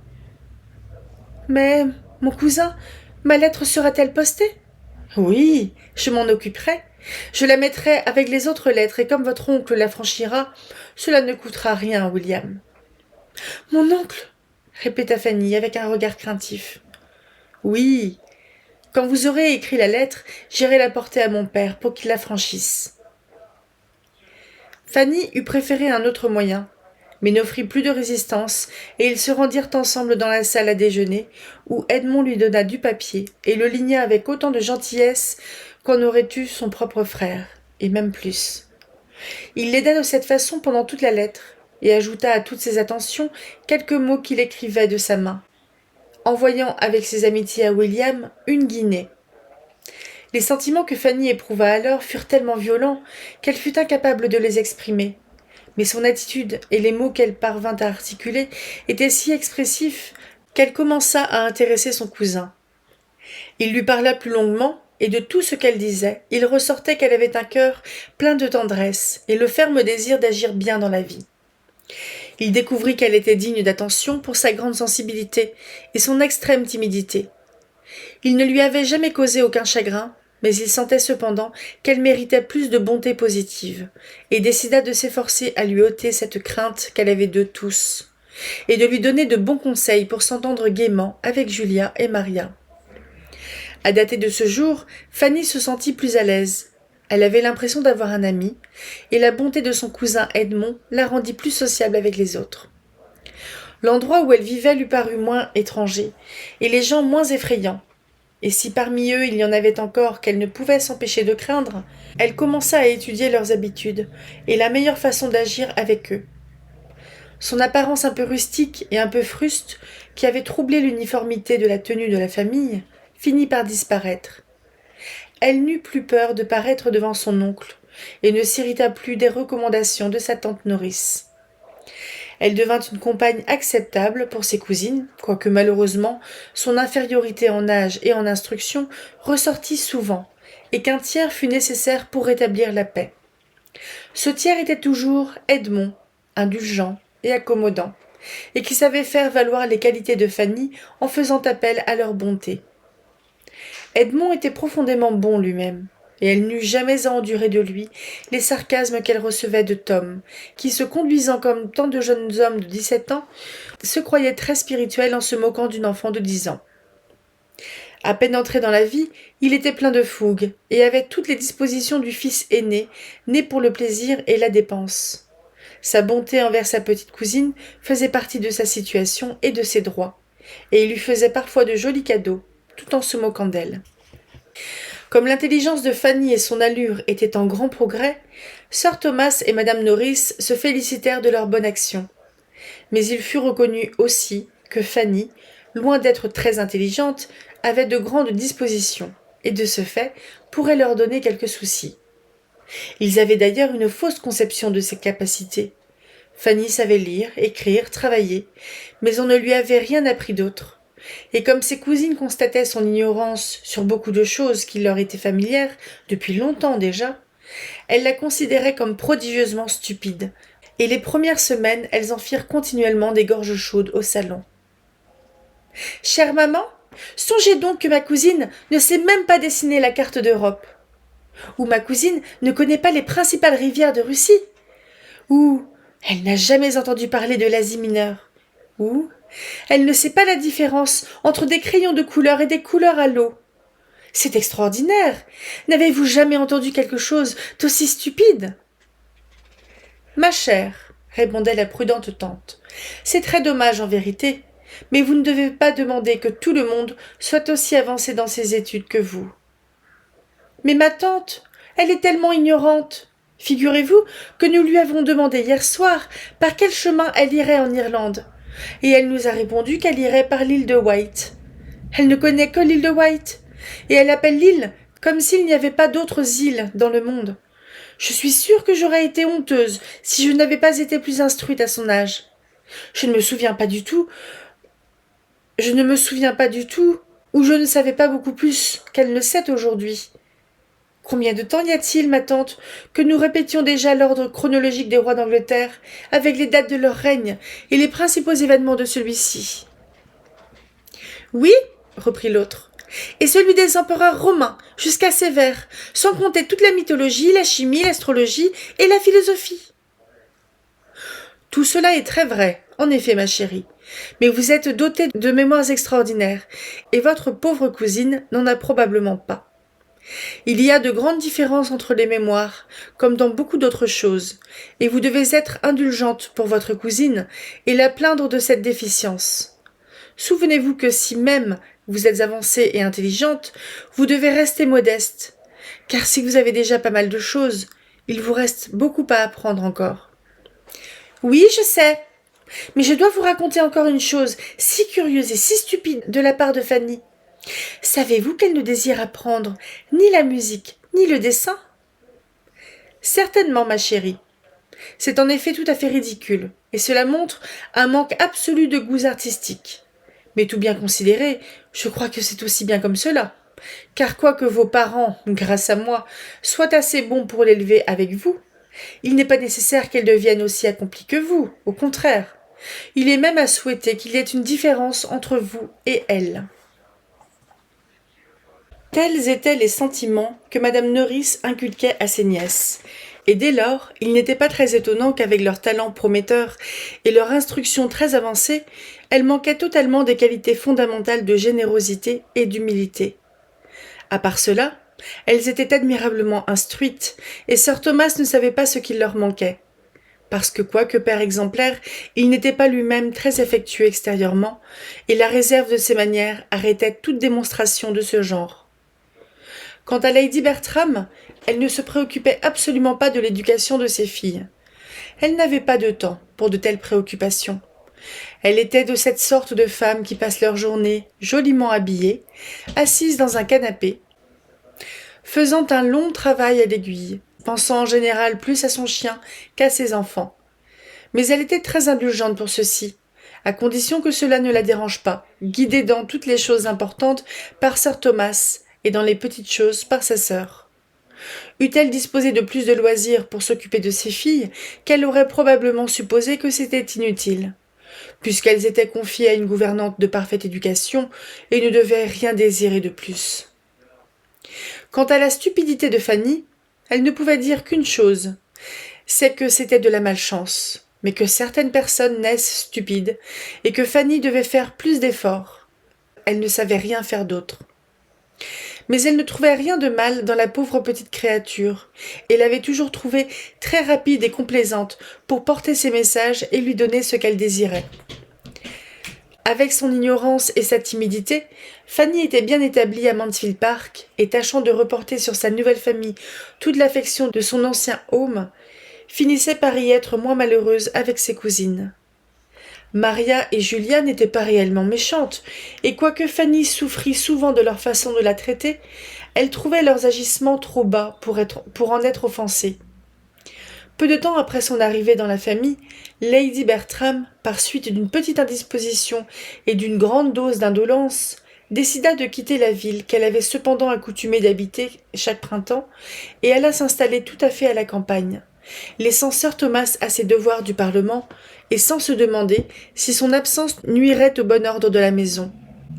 Mais, mon cousin, ma lettre sera-t-elle postée ?»« Oui, je m'en occuperai. Je la mettrai avec les autres lettres, et comme votre oncle la franchira, cela ne coûtera rien à William. »« Mon oncle ?» répéta Fanny avec un regard craintif. « Oui, quand vous aurez écrit la lettre, j'irai la porter à mon père pour qu'il la franchisse. » Fanny eût préféré un autre moyen, mais n'offrit plus de résistance, et ils se rendirent ensemble dans la salle à déjeuner, où Edmond lui donna du papier et le ligna avec autant de gentillesse qu'en aurait eu son propre frère, et même plus. Il l'aida de cette façon pendant toute la lettre, et ajouta à toutes ses attentions quelques mots qu'il écrivait de sa main, envoyant avec ses amitiés à William 1 guinée. Les sentiments que Fanny éprouva alors furent tellement violents qu'elle fut incapable de les exprimer, mais son attitude et les mots qu'elle parvint à articuler étaient si expressifs qu'elle commença à intéresser son cousin. Il lui parla plus longuement, et de tout ce qu'elle disait, il ressortait qu'elle avait un cœur plein de tendresse et le ferme désir d'agir bien dans la vie. Il découvrit qu'elle était digne d'attention pour sa grande sensibilité et son extrême timidité. Il ne lui avait jamais causé aucun chagrin, mais il sentait cependant qu'elle méritait plus de bonté positive, et décida de s'efforcer à lui ôter cette crainte qu'elle avait d'eux tous, et de lui donner de bons conseils pour s'entendre gaiement avec Julia et Maria. À dater de ce jour, Fanny se sentit plus à l'aise. Elle avait l'impression d'avoir un ami, et la bonté de son cousin Edmond la rendit plus sociable avec les autres. L'endroit où elle vivait lui parut moins étranger, et les gens moins effrayants. Et si parmi eux il y en avait encore qu'elle ne pouvait s'empêcher de craindre, elle commença à étudier leurs habitudes et la meilleure façon d'agir avec eux. Son apparence un peu rustique et un peu fruste, qui avait troublé l'uniformité de la tenue de la famille, finit par disparaître. Elle n'eut plus peur de paraître devant son oncle, et ne s'irrita plus des recommandations de sa tante Nourrice. Elle devint une compagne acceptable pour ses cousines, quoique malheureusement son infériorité en âge et en instruction ressortit souvent, et qu'un tiers fut nécessaire pour rétablir la paix. Ce tiers était toujours Edmond, indulgent et accommodant, et qui savait faire valoir les qualités de Fanny en faisant appel à leur bonté. Edmond était profondément bon lui-même, et elle n'eut jamais à endurer de lui les sarcasmes qu'elle recevait de Tom, qui, se conduisant comme tant de jeunes hommes de 17 ans, se croyait très spirituel en se moquant d'une enfant de 10 ans. À peine entré dans la vie, il était plein de fougue, et avait toutes les dispositions du fils aîné, né pour le plaisir et la dépense. Sa bonté envers sa petite cousine faisait partie de sa situation et de ses droits, et il lui faisait parfois de jolis cadeaux, tout en se moquant d'elle. Comme l'intelligence de Fanny et son allure étaient en grand progrès, Sir Thomas et madame Norris se félicitèrent de leur bonne action. Mais il fut reconnu aussi que Fanny, loin d'être très intelligente, avait de grandes dispositions, et de ce fait pourrait leur donner quelques soucis. Ils avaient d'ailleurs une fausse conception de ses capacités. Fanny savait lire, écrire, travailler, mais on ne lui avait rien appris d'autre. Et comme ses cousines constataient son ignorance sur beaucoup de choses qui leur étaient familières depuis longtemps déjà, elles la considéraient comme prodigieusement stupide, et les premières semaines elles en firent continuellement des gorges chaudes au salon. « Chère maman, songez donc que ma cousine ne sait même pas dessiner la carte d'Europe. Ou ma cousine ne connaît pas les principales rivières de Russie. Ou elle n'a jamais entendu parler de l'Asie mineure. Ou elle ne sait pas la différence entre des crayons de couleur et des couleurs à l'eau. C'est extraordinaire. N'avez-vous jamais entendu quelque chose d'aussi stupide ? Ma chère, répondait la prudente tante, c'est très dommage en vérité, mais vous ne devez pas demander que tout le monde soit aussi avancé dans ses études que vous. Mais ma tante, elle est tellement ignorante. Figurez-vous que nous lui avons demandé hier soir par quel chemin elle irait en Irlande, et elle nous a répondu qu'elle irait par l'île de Wight. Elle ne connaît que l'île de Wight, et elle appelle l'île comme s'il n'y avait pas d'autres îles dans le monde. Je suis sûre que j'aurais été honteuse si je n'avais pas été plus instruite à son âge. Je ne me souviens pas du tout, ou je ne savais pas beaucoup plus qu'elle ne sait aujourd'hui. Combien de temps y a-t-il, ma tante, que nous répétions déjà l'ordre chronologique des rois d'Angleterre, avec les dates de leur règne et les principaux événements de celui-ci ? Oui, reprit l'autre, et celui des empereurs romains, jusqu'à Sévère, sans compter toute la mythologie, la chimie, l'astrologie et la philosophie. Tout cela est très vrai, en effet, ma chérie, mais vous êtes dotée de mémoires extraordinaires, et votre pauvre cousine n'en a probablement pas. Il y a de grandes différences entre les mémoires, comme dans beaucoup d'autres choses, et vous devez être indulgente pour votre cousine et la plaindre de cette déficience. Souvenez-vous que si même vous êtes avancée et intelligente, vous devez rester modeste, car si vous avez déjà pas mal de choses, il vous reste beaucoup à apprendre encore. Oui, je sais, mais je dois vous raconter encore une chose si curieuse et si stupide de la part de Fanny. Savez-vous qu'elle ne désire apprendre ni la musique, ni le dessin ? Certainement, ma chérie. C'est en effet tout à fait ridicule, et cela montre un manque absolu de goûts artistiques. Mais tout bien considéré, je crois que c'est aussi bien comme cela, car quoique vos parents, grâce à moi, soient assez bons pour l'élever avec vous, il n'est pas nécessaire qu'elle devienne aussi accomplie que vous, au contraire. Il est même à souhaiter qu'il y ait une différence entre vous et elle. Tels étaient les sentiments que madame Norris inculquait à ses nièces, et dès lors, il n'était pas très étonnant qu'avec leur talent prometteur et leur instruction très avancée, elles manquaient totalement des qualités fondamentales de générosité et d'humilité. À part cela, elles étaient admirablement instruites, et sir Thomas ne savait pas ce qu'il leur manquait. Parce que quoique père exemplaire, il n'était pas lui-même très affectueux extérieurement, et la réserve de ses manières arrêtait toute démonstration de ce genre. Quant à Lady Bertram, elle ne se préoccupait absolument pas de l'éducation de ses filles. Elle n'avait pas de temps pour de telles préoccupations. Elle était de cette sorte de femmes qui passent leur journée, joliment habillées, assises dans un canapé, faisant un long travail à l'aiguille, pensant en général plus à son chien qu'à ses enfants. Mais elle était très indulgente pour ceci, à condition que cela ne la dérange pas, guidée dans toutes les choses importantes par sir Thomas, et dans les petites choses par sa sœur. Eût-elle disposé de plus de loisirs pour s'occuper de ses filles, qu'elle aurait probablement supposé que c'était inutile, puisqu'elles étaient confiées à une gouvernante de parfaite éducation et ne devaient rien désirer de plus. Quant à la stupidité de Fanny, elle ne pouvait dire qu'une chose, c'est que c'était de la malchance, mais que certaines personnes naissent stupides et que Fanny devait faire plus d'efforts. Elle ne savait rien faire d'autre. Mais elle ne trouvait rien de mal dans la pauvre petite créature, et l'avait toujours trouvée très rapide et complaisante pour porter ses messages et lui donner ce qu'elle désirait. Avec son ignorance et sa timidité, Fanny était bien établie à Mansfield Park, et tâchant de reporter sur sa nouvelle famille toute l'affection de son ancien home, finissait par y être moins malheureuse avec ses cousines. Maria et Julia n'étaient pas réellement méchantes, et quoique Fanny souffrit souvent de leur façon de la traiter, elle trouvait leurs agissements trop bas pour en être offensée. Peu de temps après son arrivée dans la famille, Lady Bertram, par suite d'une petite indisposition et d'une grande dose d'indolence, décida de quitter la ville qu'elle avait cependant accoutumée d'habiter chaque printemps, et alla s'installer tout à fait à la campagne, laissant sir Thomas à ses devoirs du Parlement, et sans se demander si son absence nuirait au bon ordre de la maison.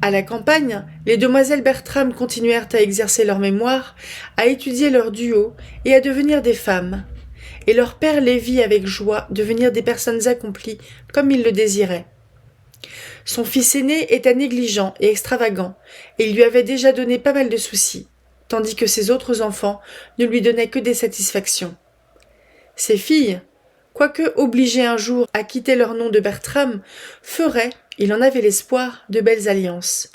À la campagne, les demoiselles Bertram continuèrent à exercer leur mémoire, à étudier leur duo et à devenir des femmes, et leur père les vit avec joie devenir des personnes accomplies comme il le désirait. Son fils aîné était négligent et extravagant, et il lui avait déjà donné pas mal de soucis, tandis que ses autres enfants ne lui donnaient que des satisfactions. Ses filles, quoique obligées un jour à quitter leur nom de Bertram, feraient, il en avait l'espoir, de belles alliances.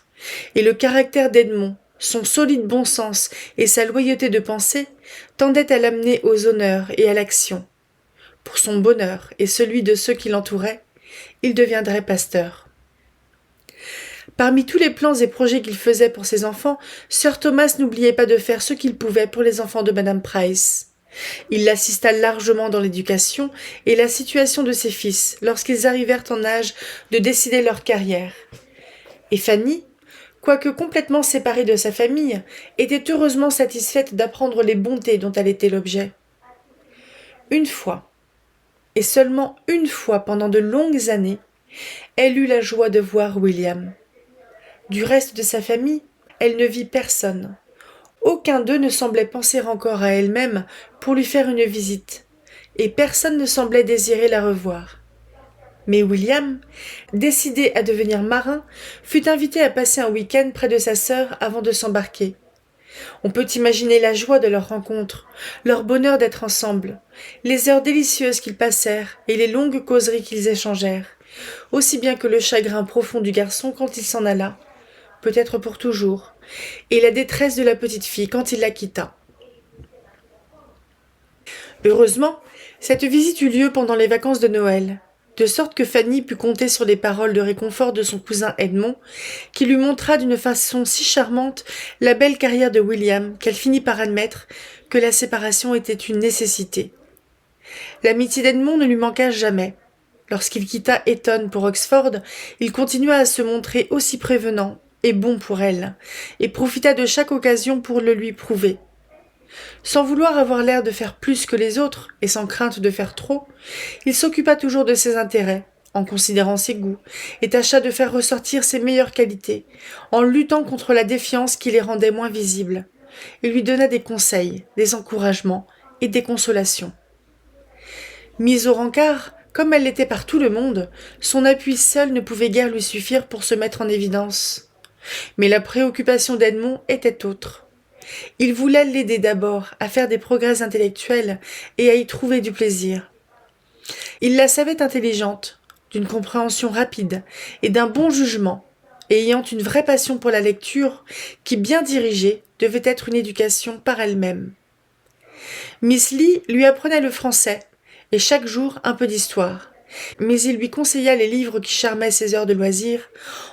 Et le caractère d'Edmond, son solide bon sens et sa loyauté de pensée tendaient à l'amener aux honneurs et à l'action. Pour son bonheur et celui de ceux qui l'entouraient, il deviendrait pasteur. Parmi tous les plans et projets qu'il faisait pour ses enfants, sir Thomas n'oubliait pas de faire ce qu'il pouvait pour les enfants de Madame Price. Il l'assista largement dans l'éducation et la situation de ses fils lorsqu'ils arrivèrent en âge de décider leur carrière. Et Fanny, quoique complètement séparée de sa famille, était heureusement satisfaite d'apprendre les bontés dont elle était l'objet. Une fois, et seulement une fois pendant de longues années, elle eut la joie de voir William. Du reste de sa famille, elle ne vit personne. Aucun d'eux ne semblait penser encore à elle-même pour lui faire une visite, et personne ne semblait désirer la revoir. Mais William, décidé à devenir marin, fut invité à passer un week-end près de sa sœur avant de s'embarquer. On peut imaginer la joie de leur rencontre, leur bonheur d'être ensemble, les heures délicieuses qu'ils passèrent et les longues causeries qu'ils échangèrent, aussi bien que le chagrin profond du garçon quand il s'en alla, peut-être pour toujours, et la détresse de la petite fille quand il la quitta. Heureusement, cette visite eut lieu pendant les vacances de Noël, de sorte que Fanny put compter sur les paroles de réconfort de son cousin Edmond, qui lui montra d'une façon si charmante la belle carrière de William qu'elle finit par admettre que la séparation était une nécessité. L'amitié d'Edmond ne lui manqua jamais. Lorsqu'il quitta Eton pour Oxford, il continua à se montrer aussi prévenant et bon pour elle, et profita de chaque occasion pour le lui prouver. Sans vouloir avoir l'air de faire plus que les autres, et sans crainte de faire trop, il s'occupa toujours de ses intérêts, en considérant ses goûts, et tâcha de faire ressortir ses meilleures qualités, en luttant contre la défiance qui les rendait moins visibles. Il lui donna des conseils, des encouragements et des consolations. Mise au rencard, comme elle l'était par tout le monde, son appui seul ne pouvait guère lui suffire pour se mettre en évidence. Mais la préoccupation d'Edmond était autre. Il voulait l'aider d'abord à faire des progrès intellectuels et à y trouver du plaisir. Il la savait intelligente, d'une compréhension rapide et d'un bon jugement, et ayant une vraie passion pour la lecture qui, bien dirigée, devait être une éducation par elle-même. Miss Lee lui apprenait le français, et chaque jour un peu d'histoire. Mais il lui conseilla les livres qui charmaient ses heures de loisirs,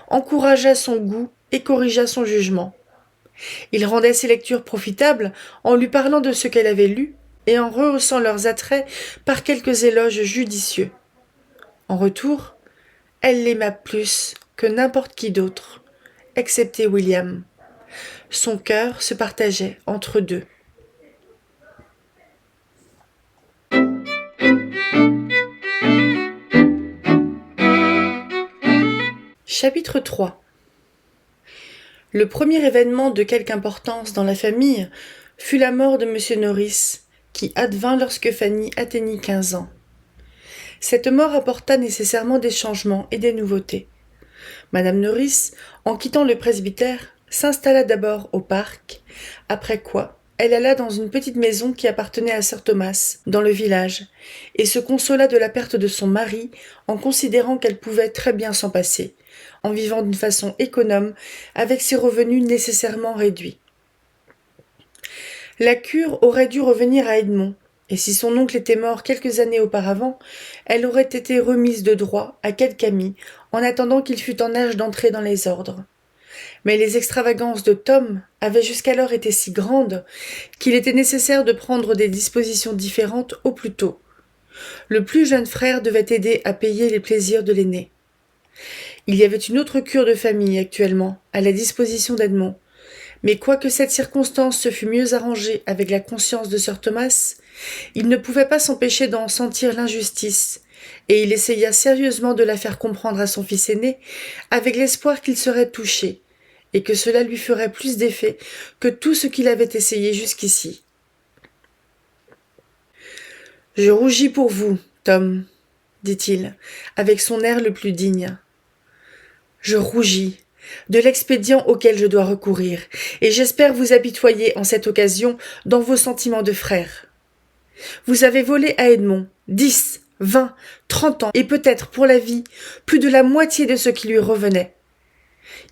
encouragea son goût et corrigea son jugement. Il rendait ses lectures profitables en lui parlant de ce qu'elle avait lu et en rehaussant leurs attraits par quelques éloges judicieux. En retour, elle l'aima plus que n'importe qui d'autre, excepté William. Son cœur se partageait entre deux. Chapitre 3. Le premier événement de quelque importance dans la famille fut la mort de M. Norris, qui advint lorsque Fanny atteignit 15 ans. Cette mort apporta nécessairement des changements et des nouveautés. Madame Norris, en quittant le presbytère, s'installa d'abord au parc, après quoi elle alla dans une petite maison qui appartenait à sir Thomas, dans le village, et se consola de la perte de son mari en considérant qu'elle pouvait très bien s'en passer, en vivant d'une façon économe, avec ses revenus nécessairement réduits. La cure aurait dû revenir à Edmond, et si son oncle était mort quelques années auparavant, elle aurait été remise de droit à quelque ami, en attendant qu'il fût en âge d'entrer dans les ordres. Mais les extravagances de Tom avaient jusqu'alors été si grandes qu'il était nécessaire de prendre des dispositions différentes au plus tôt. Le plus jeune frère devait aider à payer les plaisirs de l'aîné. Il y avait une autre cure de famille actuellement à la disposition d'Edmond, mais quoique cette circonstance se fût mieux arrangée avec la conscience de sir Thomas, il ne pouvait pas s'empêcher d'en sentir l'injustice, et il essaya sérieusement de la faire comprendre à son fils aîné, avec l'espoir qu'il serait touché, et que cela lui ferait plus d'effet que tout ce qu'il avait essayé jusqu'ici. « Je rougis pour vous, Tom, dit-il, avec son air le plus digne. Je rougis de l'expédient auquel je dois recourir, et j'espère vous apitoyer en cette occasion dans vos sentiments de frère. Vous avez volé à Edmond 10, 20, 30 ans, et peut-être pour la vie, plus de la moitié de ce qui lui revenait.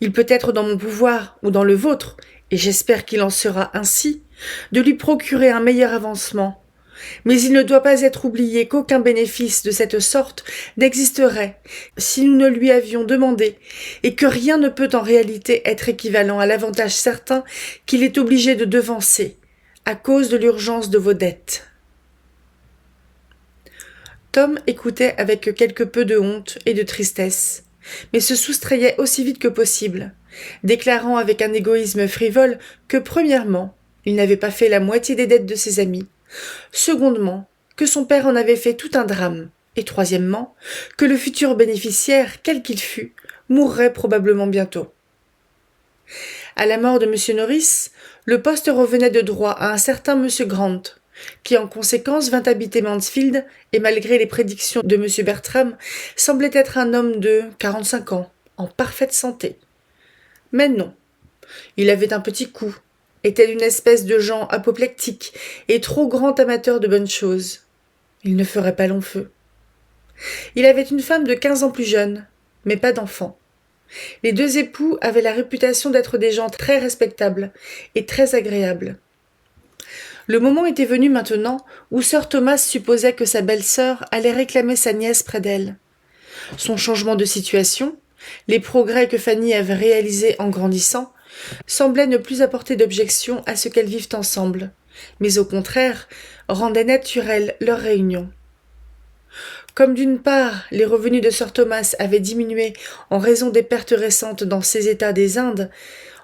Il peut être dans mon pouvoir ou dans le vôtre, et j'espère qu'il en sera ainsi, de lui procurer un meilleur avancement. Mais il ne doit pas être oublié qu'aucun bénéfice de cette sorte n'existerait si nous ne lui avions demandé, et que rien ne peut en réalité être équivalent à l'avantage certain qu'il est obligé de devancer, à cause de l'urgence de vos dettes. » Tom écoutait avec quelque peu de honte et de tristesse, mais se soustrayait aussi vite que possible, déclarant avec un égoïsme frivole que, premièrement, il n'avait pas fait la moitié des dettes de ses amis, secondement, que son père en avait fait tout un drame, et troisièmement, que le futur bénéficiaire, quel qu'il fût, mourrait probablement bientôt. À la mort de M. Norris, le poste revenait de droit à un certain M. Grant, qui en conséquence vint habiter Mansfield, et malgré les prédictions de M. Bertram, semblait être un homme de 45 ans, en parfaite santé. Mais non, il avait un petit cou, était d'une espèce de gens apoplectique et trop grand amateur de bonnes choses. Il ne ferait pas long feu. Il avait une femme de 15 ans plus jeune, mais pas d'enfant. Les deux époux avaient la réputation d'être des gens très respectables et très agréables. Le moment était venu maintenant où sir Thomas supposait que sa belle-sœur allait réclamer sa nièce près d'elle. Son changement de situation, les progrès que Fanny avait réalisés en grandissant, semblaient ne plus apporter d'objection à ce qu'elles vivent ensemble, mais au contraire rendaient naturelle leur réunion. Comme d'une part les revenus de sir Thomas avaient diminué en raison des pertes récentes dans ses États des Indes,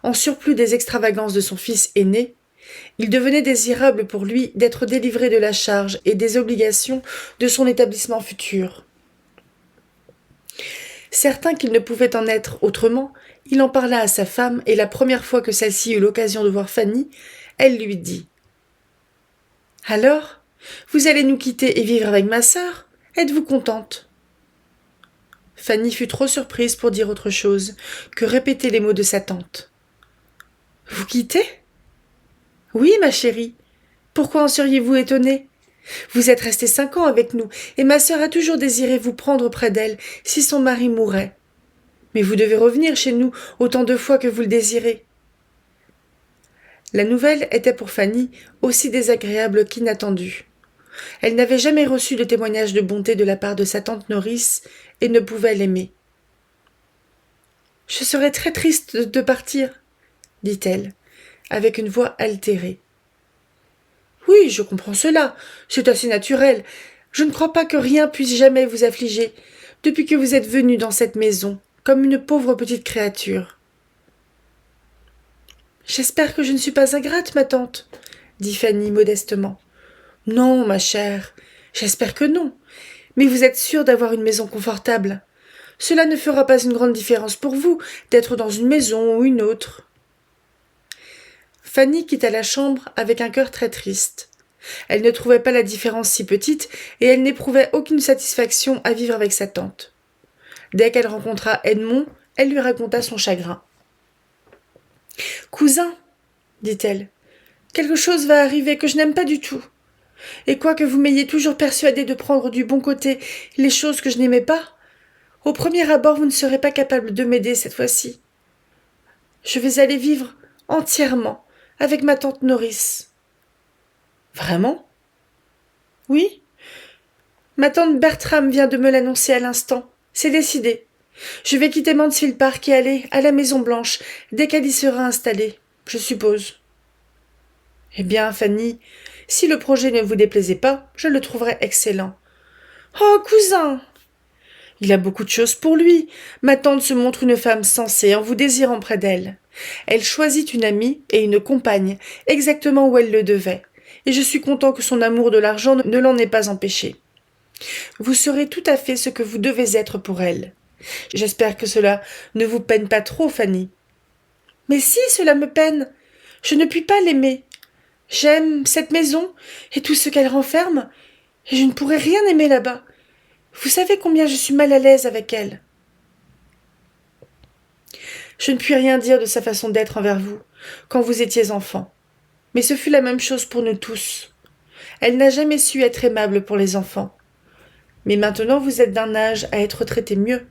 en surplus des extravagances de son fils aîné, il devenait désirable pour lui d'être délivré de la charge et des obligations de son établissement futur. Certain qu'il ne pouvait en être autrement, il en parla à sa femme, et la première fois que celle-ci eut l'occasion de voir Fanny, elle lui dit « Alors, vous allez nous quitter et vivre avec ma sœur ? Êtes-vous contente ?» Fanny fut trop surprise pour dire autre chose que répéter les mots de sa tante. « Vous quitter ? Oui, ma chérie. Pourquoi en seriez-vous étonnée ? Vous êtes restés 5 ans avec nous, et ma sœur a toujours désiré vous prendre près d'elle si son mari mourait. Mais vous devez revenir chez nous autant de fois que vous le désirez. » La nouvelle était pour Fanny aussi désagréable qu'inattendue. Elle n'avait jamais reçu de témoignage de bonté de la part de sa tante Norris et ne pouvait l'aimer. « Je serais très triste de partir, » dit-elle, avec une voix altérée. « Oui, je comprends cela, c'est assez naturel. Je ne crois pas que rien puisse jamais vous affliger, depuis que vous êtes venue dans cette maison, comme une pauvre petite créature. »« J'espère que je ne suis pas ingrate, ma tante, » dit Fanny modestement. « Non, ma chère, j'espère que non. Mais vous êtes sûre d'avoir une maison confortable. Cela ne fera pas une grande différence pour vous d'être dans une maison ou une autre. Fanny quitta la chambre avec un cœur très triste. Elle ne trouvait pas la différence si petite et elle n'éprouvait aucune satisfaction à vivre avec sa tante. Dès qu'elle rencontra Edmond, elle lui raconta son chagrin. « Cousin, dit-elle, quelque chose va arriver que je n'aime pas du tout. Et quoique vous m'ayez toujours persuadé de prendre du bon côté les choses que je n'aimais pas, au premier abord vous ne serez pas capable de m'aider cette fois-ci. Je vais aller vivre entièrement avec ma tante Noris. »« Vraiment ? » ?»« Oui. Ma tante Bertram vient de me l'annoncer à l'instant. C'est décidé. Je vais quitter Mansfield Park et aller à la Maison Blanche dès qu'elle y sera installée, je suppose. »« Eh bien, Fanny, si le projet ne vous déplaisait pas, je le trouverais excellent. »« Oh, cousin !»« Il a beaucoup de choses pour lui. Ma tante se montre une femme sensée en vous désirant près d'elle. Elle choisit une amie et une compagne, exactement où elle le devait, et je suis content que son amour de l'argent ne l'en ait pas empêché. Vous serez tout à fait ce que vous devez être pour elle. J'espère que cela ne vous peine pas trop, Fanny. »« Mais si, cela me peine. Je ne puis pas l'aimer. J'aime cette maison et tout ce qu'elle renferme, et je ne pourrais rien aimer là-bas. Vous savez combien je suis mal à l'aise avec elle. » Je ne puis rien dire de sa façon d'être envers vous, quand vous étiez enfant. Mais ce fut la même chose pour nous tous. Elle n'a jamais su être aimable pour les enfants. Mais maintenant vous êtes d'un âge à être traité mieux.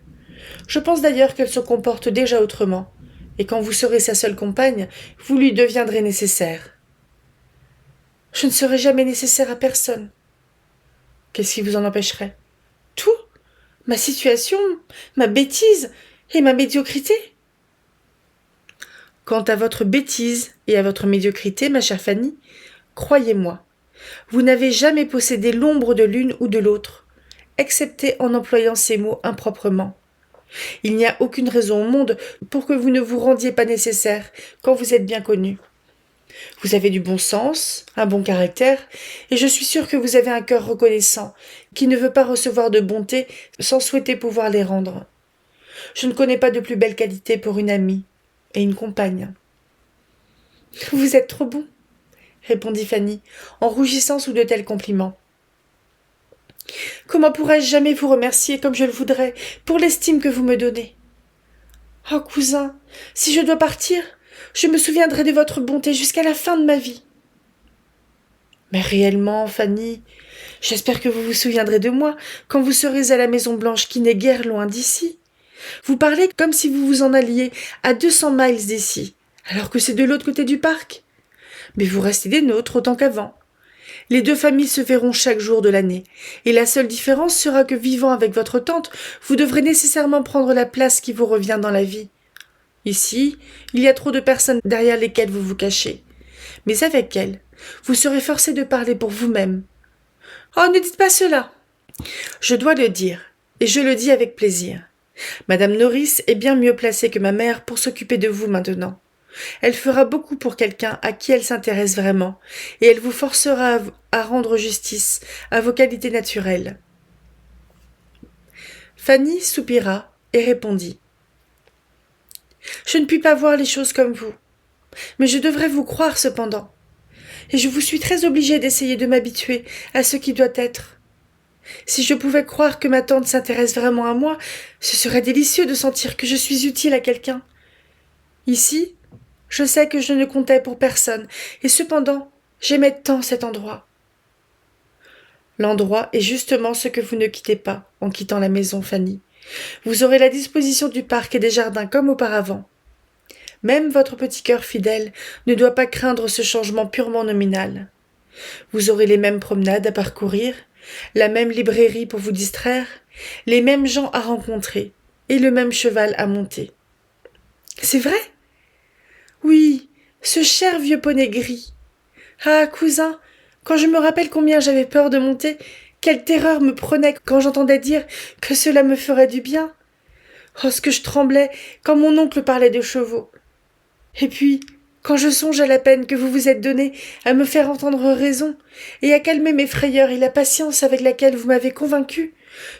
Je pense d'ailleurs qu'elle se comporte déjà autrement, et quand vous serez sa seule compagne, vous lui deviendrez nécessaire. Je ne serai jamais nécessaire à personne. Qu'est-ce qui vous en empêcherait ? Tout ? Ma situation, ma bêtise et ma médiocrité ? Quant à votre bêtise et à votre médiocrité, ma chère Fanny, croyez-moi, vous n'avez jamais possédé l'ombre de l'une ou de l'autre, excepté en employant ces mots improprement. Il n'y a aucune raison au monde pour que vous ne vous rendiez pas nécessaire quand vous êtes bien connu. Vous avez du bon sens, un bon caractère, et je suis sûre que vous avez un cœur reconnaissant, qui ne veut pas recevoir de bontés sans souhaiter pouvoir les rendre. Je ne connais pas de plus belle qualité pour une amie et une compagne. « Vous êtes trop bon, » répondit Fanny, en rougissant sous de tels compliments. « Comment pourrais-je jamais vous remercier comme je le voudrais pour l'estime que vous me donnez ? Oh, cousin, si je dois partir, je me souviendrai de votre bonté jusqu'à la fin de ma vie. » « Mais réellement, Fanny, j'espère que vous vous souviendrez de moi quand vous serez à la Maison Blanche qui n'est guère loin d'ici. Vous parlez comme si vous vous en alliez à 200 miles d'ici, alors que c'est de l'autre côté du parc. Mais vous restez des nôtres autant qu'avant. Les deux familles se verront chaque jour de l'année, et la seule différence sera que vivant avec votre tante, vous devrez nécessairement prendre la place qui vous revient dans la vie. Ici, il y a trop de personnes derrière lesquelles vous vous cachez. Mais avec elle, vous serez forcé de parler pour vous-même. Oh, ne dites pas cela. Je dois le dire, et je le dis avec plaisir. Madame Noris est bien mieux placée que ma mère pour s'occuper de vous maintenant. Elle fera beaucoup pour quelqu'un à qui elle s'intéresse vraiment, et elle vous forcera à rendre justice à vos qualités naturelles. Fanny soupira et répondit. Je ne puis pas voir les choses comme vous, mais je devrais vous croire cependant, et je vous suis très obligée d'essayer de m'habituer à ce qui doit être. Si je pouvais croire que ma tante s'intéresse vraiment à moi, ce serait délicieux de sentir que je suis utile à quelqu'un. Ici, je sais que je ne comptais pour personne, et cependant, j'aimais tant cet endroit. L'endroit est justement ce que vous ne quittez pas en quittant la maison, Fanny. Vous aurez la disposition du parc et des jardins comme auparavant. Même votre petit cœur fidèle ne doit pas craindre ce changement purement nominal. Vous aurez les mêmes promenades à parcourir, la même librairie pour vous distraire, les mêmes gens à rencontrer et le même cheval à monter. C'est vrai ? Oui, ce cher vieux poney gris. Ah, cousin, quand je me rappelle combien j'avais peur de monter, quelle terreur me prenait quand j'entendais dire que cela me ferait du bien. Oh, ce que je tremblais quand mon oncle parlait de chevaux. Et puis, quand je songe à la peine que vous vous êtes donnée à me faire entendre raison, et à calmer mes frayeurs et la patience avec laquelle vous m'avez convaincue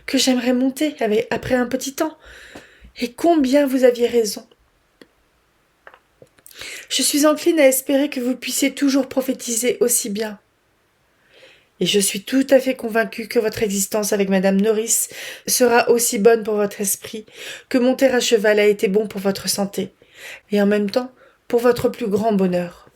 que j'aimerais monter après un petit temps, et combien vous aviez raison. Je suis encline à espérer que vous puissiez toujours prophétiser aussi bien. Et je suis tout à fait convaincue que votre existence avec madame Norris sera aussi bonne pour votre esprit que monter à cheval a été bon pour votre santé, et en même temps pour votre plus grand bonheur. »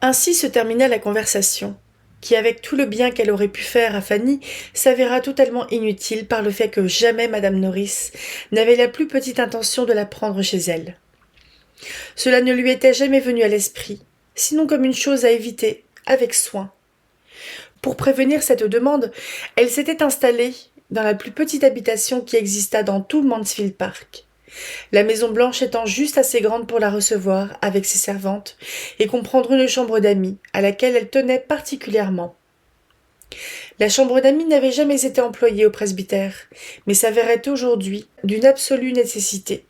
Ainsi se termina la conversation, qui, avec tout le bien qu'elle aurait pu faire à Fanny, s'avéra totalement inutile par le fait que jamais madame Norris n'avait la plus petite intention de la prendre chez elle. Cela ne lui était jamais venu à l'esprit, sinon comme une chose à éviter, avec soin. Pour prévenir cette demande, elle s'était installée dans la plus petite habitation qui existât dans tout Mansfield Park. La Maison Blanche étant juste assez grande pour la recevoir avec ses servantes et comprendre une chambre d'amis à laquelle elle tenait particulièrement. La chambre d'amis n'avait jamais été employée au presbytère, mais s'avérait aujourd'hui d'une absolue nécessité.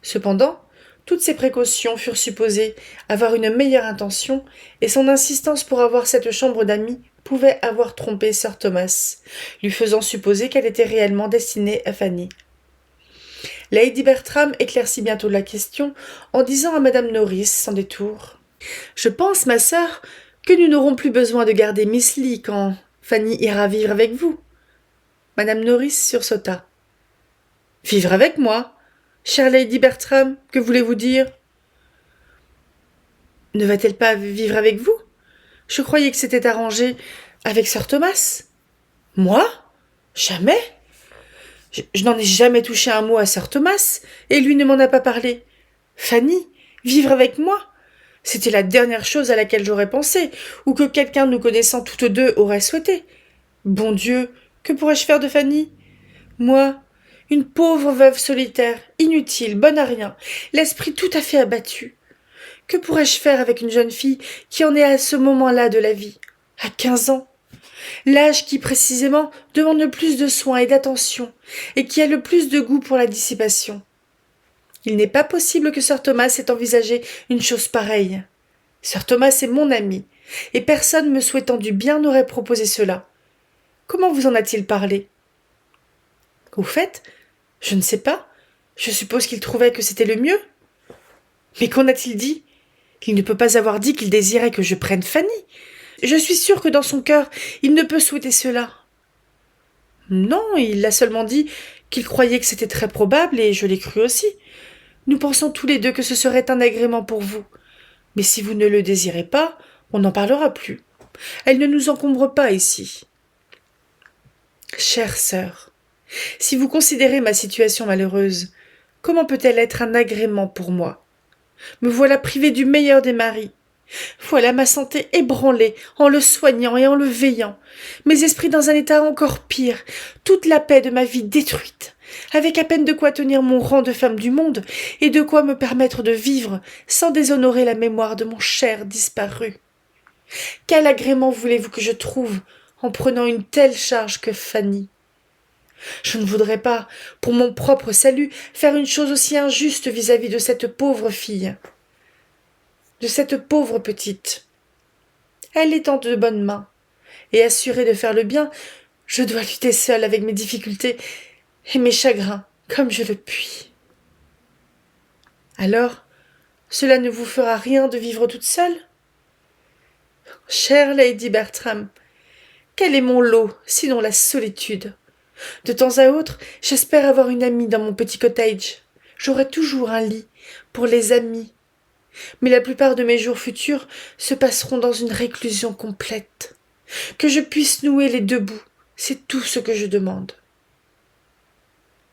Cependant, toutes ces précautions furent supposées avoir une meilleure intention, et son insistance pour avoir cette chambre d'amis pouvait avoir trompé Sir Thomas, lui faisant supposer qu'elle était réellement destinée à Fanny. Lady Bertram éclaircit bientôt la question en disant à madame Norris sans détour: « Je pense, ma sœur, que nous n'aurons plus besoin de garder Miss Lee quand Fanny ira vivre avec vous. » Madame Norris sursauta. « Vivre avec moi, chère Lady Bertram, que voulez-vous dire ? » « Ne va-t-elle pas vivre avec vous ? Je croyais que c'était arrangé avec Sir Thomas. »« Moi ? Jamais ? Je n'en ai jamais touché un mot à Sir Thomas, et lui ne m'en a pas parlé. Fanny, vivre avec moi ? C'était la dernière chose à laquelle j'aurais pensé, ou que quelqu'un nous connaissant toutes deux aurait souhaité. Bon Dieu, que pourrais-je faire de Fanny ? Moi, une pauvre veuve solitaire, inutile, bonne à rien, l'esprit tout à fait abattu. Que pourrais-je faire avec une jeune fille qui en est à ce moment-là de la vie, à 15 ans ? L'âge qui, précisément, demande le plus de soins et d'attention, et qui a le plus de goût pour la dissipation. Il n'est pas possible que Sir Thomas ait envisagé une chose pareille. Sir Thomas est mon ami, et personne me souhaitant du bien n'aurait proposé cela. Comment vous en a-t-il parlé ? Au fait, je ne sais pas. Je suppose qu'il trouvait que c'était le mieux. Mais qu'en a-t-il dit ? Il ne peut pas avoir dit qu'il désirait que je prenne Fanny. Je suis sûre que dans son cœur, il ne peut souhaiter cela. Non, il a seulement dit qu'il croyait que c'était très probable, et je l'ai cru aussi. Nous pensons tous les deux que ce serait un agrément pour vous. Mais si vous ne le désirez pas, on n'en parlera plus. Elle ne nous encombre pas ici. Chère sœur, si vous considérez ma situation malheureuse, comment peut-elle être un agrément pour moi ? Me voilà privée du meilleur des maris. Voilà ma santé ébranlée en le soignant et en le veillant, mes esprits dans un état encore pire, toute la paix de ma vie détruite, avec à peine de quoi tenir mon rang de femme du monde et de quoi me permettre de vivre sans déshonorer la mémoire de mon cher disparu. Quel agrément voulez-vous que je trouve en prenant une telle charge que Fanny ? Je ne voudrais pas, pour mon propre salut, faire une chose aussi injuste vis-à-vis de cette pauvre fille, de cette pauvre petite. Elle est en de bonnes mains, et assurée de faire le bien, je dois lutter seule avec mes difficultés et mes chagrins, comme je le puis. Alors, cela ne vous fera rien de vivre toute seule ? Chère Lady Bertram, quel est mon lot, sinon la solitude ? De temps à autre, j'espère avoir une amie dans mon petit cottage. J'aurai toujours un lit pour les amis. Mais la plupart de mes jours futurs se passeront dans une réclusion complète. Que je puisse nouer les deux bouts, c'est tout ce que je demande.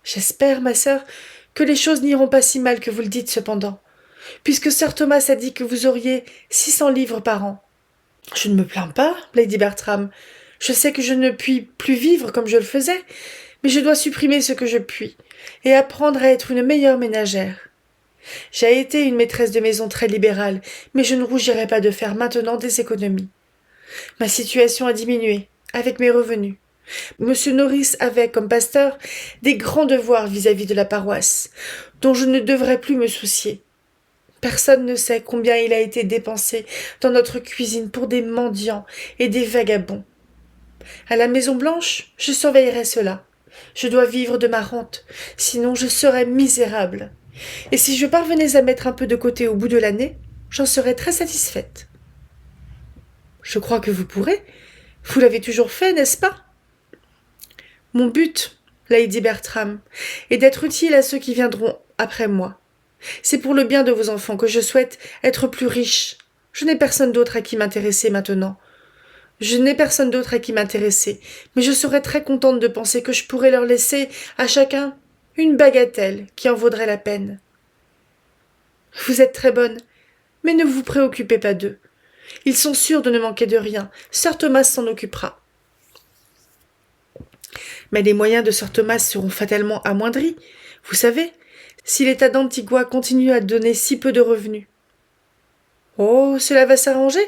J'espère, ma sœur, que les choses n'iront pas si mal que vous le dites cependant, puisque Sir Thomas a dit que vous auriez 600 livres par an. Je ne me plains pas, Lady Bertram. Je sais que je ne puis plus vivre comme je le faisais, mais je dois supprimer ce que je puis, et apprendre à être une meilleure ménagère. J'ai été une maîtresse de maison très libérale, mais je ne rougirai pas de faire maintenant des économies. Ma situation a diminué, avec mes revenus. Monsieur Norris avait, comme pasteur, des grands devoirs vis-à-vis de la paroisse, dont je ne devrais plus me soucier. Personne ne sait combien il a été dépensé dans notre cuisine pour des mendiants et des vagabonds. À la Maison Blanche, je surveillerai cela. Je dois vivre de ma rente, sinon je serai misérable. Et si je parvenais à mettre un peu de côté au bout de l'année, j'en serais très satisfaite. Je crois que vous pourrez. Vous l'avez toujours fait, n'est-ce pas? Mon but, Lady Bertram, est d'être utile à ceux qui viendront après moi. C'est pour le bien de vos enfants que je souhaite être plus riche. Je n'ai personne d'autre à qui m'intéresser maintenant. Mais je serais très contente de penser que je pourrais leur laisser, à chacun, une bagatelle qui en vaudrait la peine. Vous êtes très bonne, mais ne vous préoccupez pas d'eux. Ils sont sûrs de ne manquer de rien. Sir Thomas s'en occupera. Mais les moyens de Sir Thomas seront fatalement amoindris, vous savez, si l'État d'Antigua continue à donner si peu de revenus. Oh, cela va s'arranger.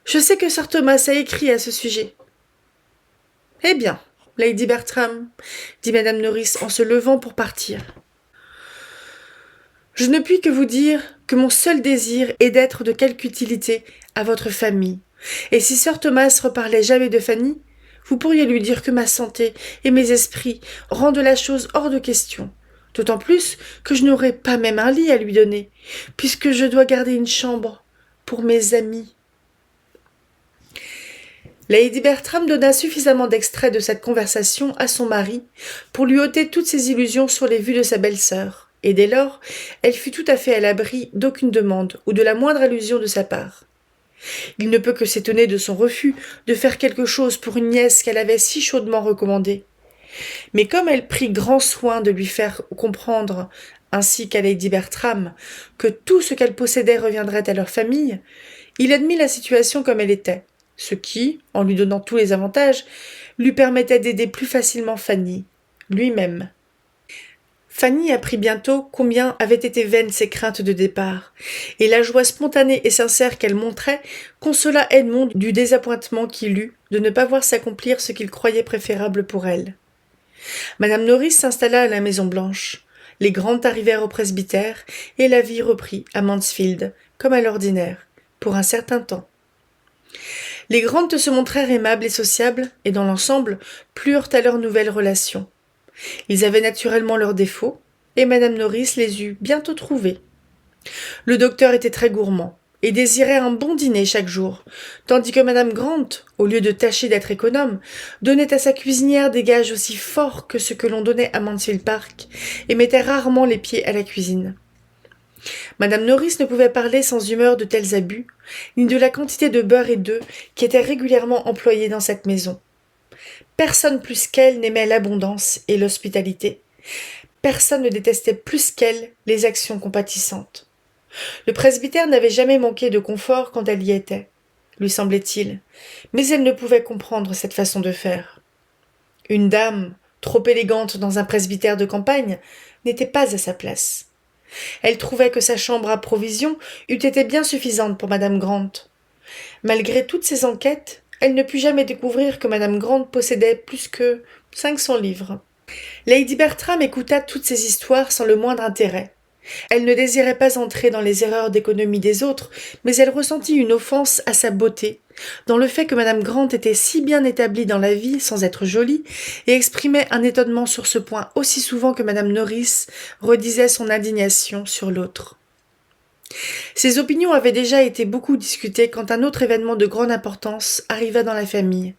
Je sais que Sir Thomas a écrit à ce sujet. Eh bien, Lady Bertram, dit madame Norris en se levant pour partir. Je ne puis que vous dire que mon seul désir est d'être de quelque utilité à votre famille. Et si Sir Thomas reparlait jamais de Fanny, vous pourriez lui dire que ma santé et mes esprits rendent la chose hors de question. D'autant plus que je n'aurai pas même un lit à lui donner, puisque je dois garder une chambre pour mes amis. Lady Bertram donna suffisamment d'extraits de cette conversation à son mari pour lui ôter toutes ses illusions sur les vues de sa belle-sœur, et dès lors, elle fut tout à fait à l'abri d'aucune demande ou de la moindre allusion de sa part. Il ne peut que s'étonner de son refus de faire quelque chose pour une nièce qu'elle avait si chaudement recommandée. Mais comme elle prit grand soin de lui faire comprendre, ainsi qu'à Lady Bertram, que tout ce qu'elle possédait reviendrait à leur famille, il admit la situation comme elle était, ce qui, en lui donnant tous les avantages, lui permettait d'aider plus facilement Fanny, lui-même. Fanny apprit bientôt combien avaient été vaines ses craintes de départ, et la joie spontanée et sincère qu'elle montrait consola Edmond du désappointement qu'il eut de ne pas voir s'accomplir ce qu'il croyait préférable pour elle. Madame Norris s'installa à la Maison-Blanche. Les Grant arrivèrent au presbytère, et la vie reprit à Mansfield, comme à l'ordinaire, pour un certain temps. Les Grant se montrèrent aimables et sociables, et dans l'ensemble, plurent à leur nouvelle relation. Ils avaient naturellement leurs défauts, et madame Norris les eut bientôt trouvés. Le docteur était très gourmand, et désirait un bon dîner chaque jour, tandis que madame Grant, au lieu de tâcher d'être économe, donnait à sa cuisinière des gages aussi forts que ceux que l'on donnait à Mansfield Park, et mettait rarement les pieds à la cuisine. Madame Norris ne pouvait parler sans humeur de tels abus, ni de la quantité de beurre et d'œufs qui était régulièrement employée dans cette maison. Personne plus qu'elle n'aimait l'abondance et l'hospitalité. Personne ne détestait plus qu'elle les actions compatissantes. Le presbytère n'avait jamais manqué de confort quand elle y était, lui semblait-il, mais elle ne pouvait comprendre cette façon de faire. Une dame, trop élégante dans un presbytère de campagne, n'était pas à sa place. Elle trouvait que sa chambre à provisions eût été bien suffisante pour madame Grant. Malgré toutes ses enquêtes, elle ne put jamais découvrir que madame Grant possédait plus que 500 livres. Lady Bertram écouta toutes ces histoires sans le moindre intérêt. Elle ne désirait pas entrer dans les erreurs d'économie des autres, mais elle ressentit une offense à sa beauté, dans le fait que madame Grant était si bien établie dans la vie sans être jolie, et exprimait un étonnement sur ce point aussi souvent que madame Norris redisait son indignation sur l'autre. Ces opinions avaient déjà été beaucoup discutées quand un autre événement de grande importance arriva dans la famille,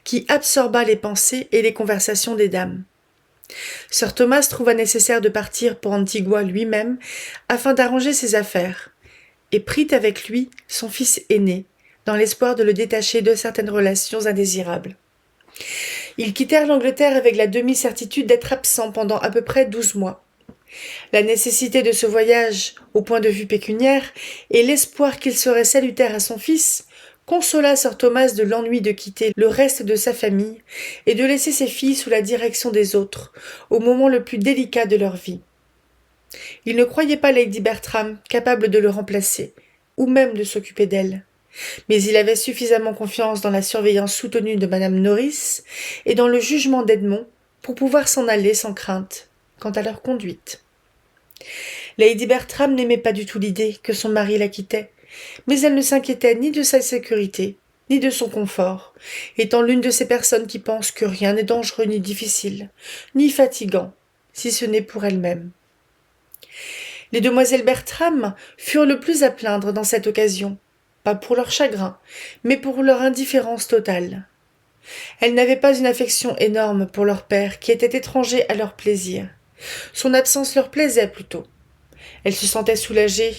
qui absorba les pensées et les conversations des dames. Sir Thomas trouva nécessaire de partir pour Antigua lui-même afin d'arranger ses affaires, et prit avec lui son fils aîné, dans l'espoir de le détacher de certaines relations indésirables. Ils quittèrent l'Angleterre avec la demi-certitude d'être absents pendant à peu près 12 mois. La nécessité de ce voyage, au point de vue pécuniaire, et l'espoir qu'il serait salutaire à son fils, consola Sir Thomas de l'ennui de quitter le reste de sa famille et de laisser ses filles sous la direction des autres, au moment le plus délicat de leur vie. Il ne croyait pas Lady Bertram capable de le remplacer, ou même de s'occuper d'elle. Mais il avait suffisamment confiance dans la surveillance soutenue de madame Norris et dans le jugement d'Edmond pour pouvoir s'en aller sans crainte quant à leur conduite. Lady Bertram n'aimait pas du tout l'idée que son mari la quittait, mais elle ne s'inquiétait ni de sa sécurité, ni de son confort, étant l'une de ces personnes qui pensent que rien n'est dangereux ni difficile, ni fatigant, si ce n'est pour elle-même. Les demoiselles Bertram furent le plus à plaindre dans cette occasion, pas pour leur chagrin, mais pour leur indifférence totale. Elles n'avaient pas une affection énorme pour leur père, qui était étranger à leur plaisir. Son absence leur plaisait plutôt. Elles se sentaient soulagées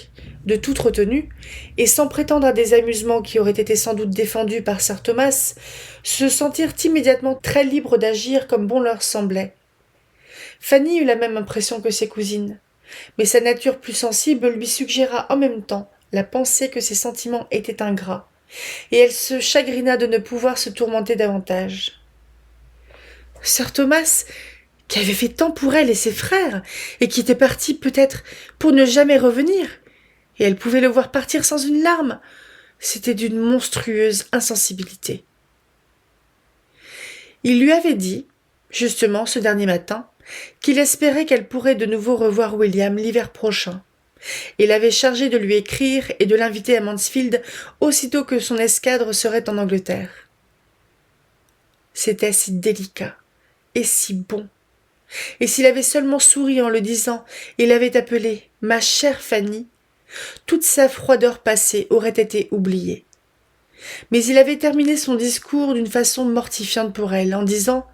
de toute retenue, et sans prétendre à des amusements qui auraient été sans doute défendus par sir Thomas, se sentirent immédiatement très libres d'agir comme bon leur semblait. Fanny eut la même impression que ses cousines, mais sa nature plus sensible lui suggéra en même temps la pensée que ses sentiments étaient ingrats, et elle se chagrina de ne pouvoir se tourmenter davantage. Sir Thomas, qui avait fait tant pour elle et ses frères, et qui était parti peut-être pour ne jamais revenir, et elle pouvait le voir partir sans une larme, c'était d'une monstrueuse insensibilité. Il lui avait dit, justement ce dernier matin, qu'il espérait qu'elle pourrait de nouveau revoir William l'hiver prochain, et l'avait chargé de lui écrire et de l'inviter à Mansfield aussitôt que son escadre serait en Angleterre. C'était si délicat et si bon. Et s'il avait seulement souri en le disant et l'avait appelée « ma chère Fanny », toute sa froideur passée aurait été oubliée. Mais il avait terminé son discours d'une façon mortifiante pour elle, en disant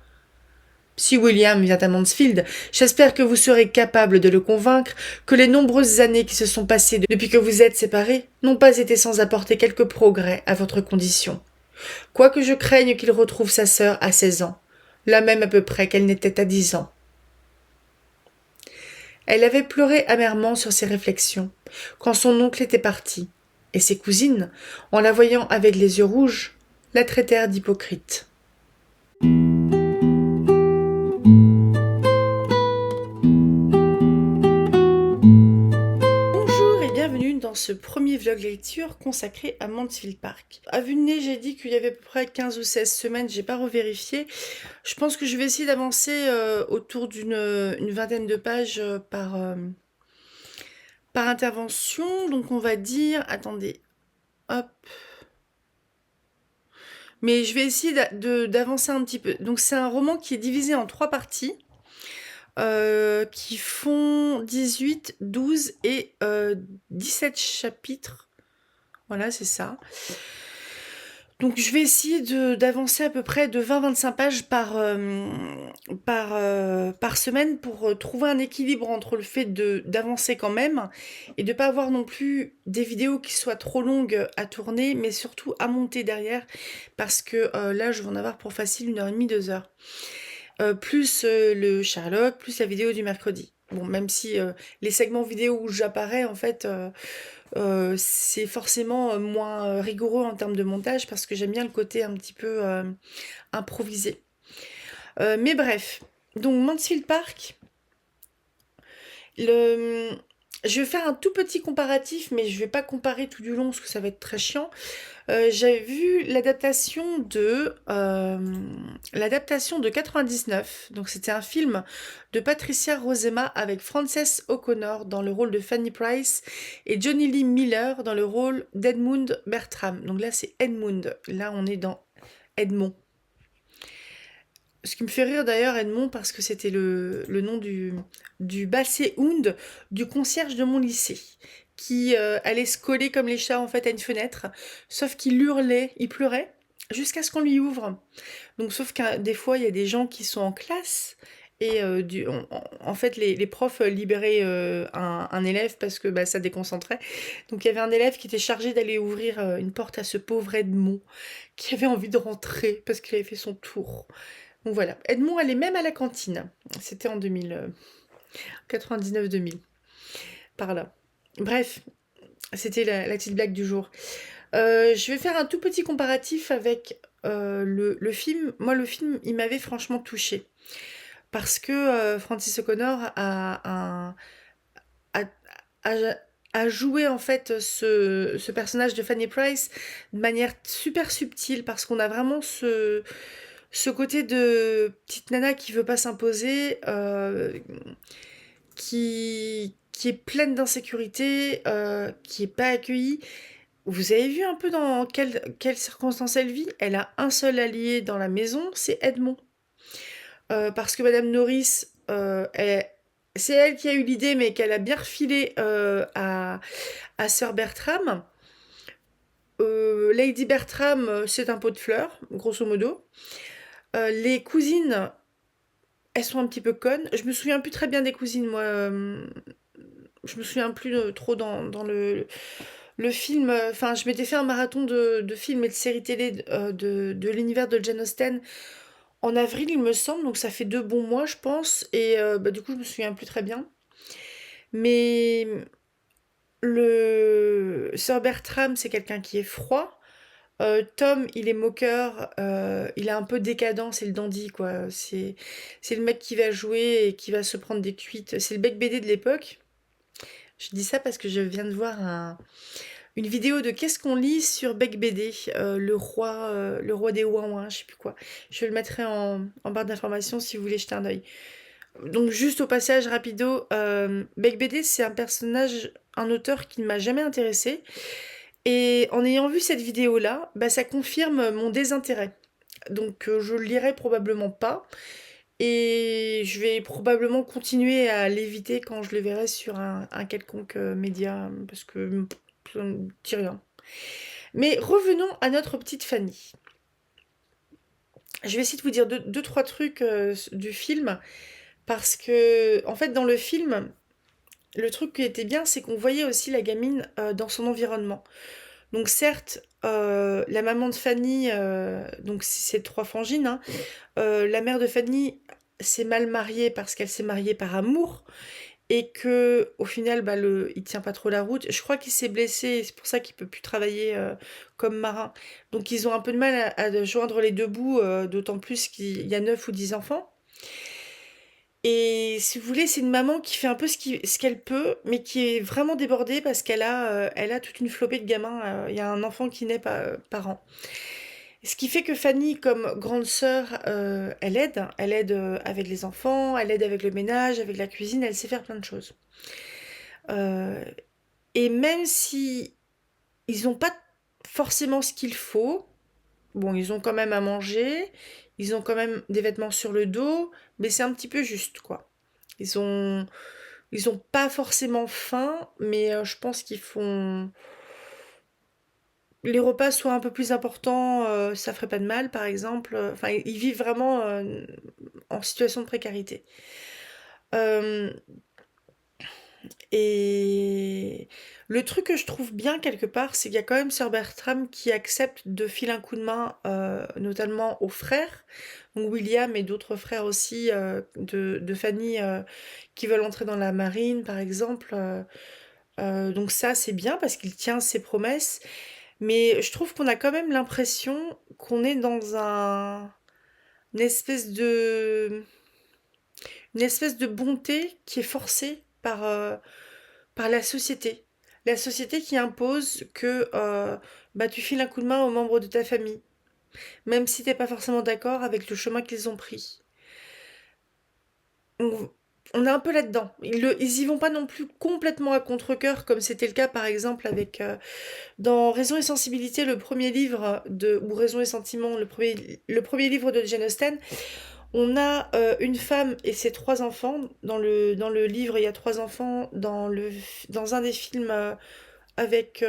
« Si William vient à Mansfield, j'espère que vous serez capable de le convaincre que les nombreuses années qui se sont passées depuis que vous êtes séparés n'ont pas été sans apporter quelque progrès à votre condition. Quoique je craigne qu'il retrouve sa sœur à 16 ans, la même à peu près qu'elle n'était à 10 ans. » Elle avait pleuré amèrement sur ses réflexions, quand son oncle était parti, et ses cousines, en la voyant avec les yeux rouges, la traitèrent d'hypocrite. Bonjour et bienvenue dans ce premier vlog lecture consacré à Mansfield Park. À vue de nez, j'ai dit qu'il y avait à peu près 15 ou 16 semaines, j'ai pas revérifié. Je pense que je vais essayer d'avancer autour d'une vingtaine de pages par intervention. Donc on va dire, attendez, hop. Mais je vais essayer d'avancer un petit peu. Donc c'est un roman qui est divisé en 3 parties. Qui font 18, 12 et 17 chapitres. Voilà, c'est ça. Donc je vais essayer d'avancer à peu près de 20-25 pages par semaine pour trouver un équilibre entre le fait d'avancer quand même et de ne pas avoir non plus des vidéos qui soient trop longues à tourner, mais surtout à monter derrière, parce que là je vais en avoir pour facile 1h30, 2h. Plus le Sherlock, plus la vidéo du mercredi. Bon, même si les segments vidéo où j'apparais, en fait, c'est forcément moins rigoureux en termes de montage, parce que j'aime bien le côté un petit peu improvisé. Mais bref, donc Mansfield Park, je vais faire un tout petit comparatif, mais je vais pas comparer tout du long, parce que ça va être très chiant. J'avais vu l'adaptation de 99, donc c'était un film de Patricia Rozema avec Frances O'Connor dans le rôle de Fanny Price et Johnny Lee Miller dans le rôle d'Edmund Bertram. Donc là c'est Edmund, là on est dans Edmond. Ce qui me fait rire d'ailleurs Edmond, parce que c'était le nom du basset-hound du concierge de mon lycée, qui allait se coller comme les chats en fait à une fenêtre, sauf qu'il hurlait, il pleurait, jusqu'à ce qu'on lui ouvre. Donc sauf que des fois il y a des gens qui sont en classe, et en fait les profs libéraient un élève parce que ça déconcentrait. Donc il y avait un élève qui était chargé d'aller ouvrir une porte à ce pauvre Edmond, qui avait envie de rentrer parce qu'il avait fait son tour. Donc voilà, Edmond allait même à la cantine. C'était en 99-2000, par là. Bref, c'était la petite blague du jour. Je vais faire un tout petit comparatif avec le film. Moi, le film, il m'avait franchement touchée. Parce que Frances O'Connor a joué en fait ce personnage de Fanny Price de manière super subtile, parce qu'on a vraiment ce côté de petite nana qui veut pas s'imposer, qui est pleine d'insécurité, qui est pas accueillie. Vous avez vu un peu dans quelles circonstances elle vit? Elle a un seul allié dans la maison, c'est Edmond. Parce que Madame Norris, C'est elle qui a eu l'idée, mais qu'elle a bien refilé à Sir Bertram. Lady Bertram, c'est un pot de fleurs, grosso modo. Les cousines, elles sont un petit peu connes. Je me souviens plus très bien des cousines, moi. Je me souviens plus trop dans le film. Enfin, je m'étais fait un marathon de films et de séries télé de l'univers de Jane Austen en avril, il me semble. Donc ça fait 2 bons mois, je pense. Et du coup, je me souviens plus très bien. Mais le Sir Bertram, c'est quelqu'un qui est froid. Tom, il est moqueur, il est un peu décadent, c'est le dandy, quoi. C'est le mec qui va jouer et qui va se prendre des cuites. C'est le bec BD de l'époque. Je dis ça parce que je viens de voir une vidéo de qu'est-ce qu'on lit sur Bec BD, le roi des ouin-ouin, je sais plus quoi. Je le mettrai en barre d'informations si vous voulez jeter un œil. Donc juste au passage rapido, Bec BD c'est un personnage, un auteur qui ne m'a jamais intéressé. Et en ayant vu cette vidéo-là, bah, ça confirme mon désintérêt. Donc je le lirai probablement pas. Et je vais probablement continuer à l'éviter quand je le verrai sur un quelconque média, parce que ça ne me dit rien. Mais revenons à notre petite Fanny. Je vais essayer de vous dire deux trois trucs du film, parce que, en fait, dans le film, le truc qui était bien, c'est qu'on voyait aussi la gamine dans son environnement. Donc certes, la maman de Fanny, donc c'est 3 frangines, hein, la mère de Fanny s'est mal mariée parce qu'elle s'est mariée par amour et que au final, bah, il tient pas trop la route. Je crois qu'il s'est blessé, c'est pour ça qu'il peut plus travailler comme marin. Donc ils ont un peu de mal à joindre les deux bouts, d'autant plus qu'il y a 9 ou 10 enfants. Et si vous voulez, c'est une maman qui fait un peu ce qu'elle peut, mais qui est vraiment débordée parce qu'elle a toute une flopée de gamins. Il y a un enfant qui naît par an. Ce qui fait que Fanny, comme grande sœur, elle aide avec les enfants, elle aide avec le ménage, avec la cuisine, elle sait faire plein de choses. Euh, et même si ils n'ont pas forcément ce qu'il faut, bon, ils ont quand même à manger, ils ont quand même des vêtements sur le dos, mais c'est un petit peu juste, quoi. Ils ont, ils ont pas forcément faim, mais je pense qu'ils font. Les repas soient un peu plus importants, ça ferait pas de mal, par exemple. Enfin, ils vivent vraiment en situation de précarité. Euh, et le truc que je trouve bien quelque part, c'est qu'il y a quand même Sir Bertram qui accepte de filer un coup de main, notamment aux frères, donc William et d'autres frères aussi de Fanny qui veulent entrer dans la marine, par exemple. Donc ça, c'est bien parce qu'il tient ses promesses. Mais je trouve qu'on a quand même l'impression qu'on est dans une espèce de, une espèce de bonté qui est forcée par la société. La société qui impose que bah, tu files un coup de main aux membres de ta famille, même si t'es pas forcément d'accord avec le chemin qu'ils ont pris. On est un peu là-dedans. Ils y vont pas non plus complètement à contre-cœur, comme c'était le cas par exemple avec dans Raison et sensibilité, le premier livre ou Raison et sentiment, le premier livre de Jane Austen. On a une femme et ses 3 enfants. Dans le livre, il y a 3 enfants. Dans un des films avec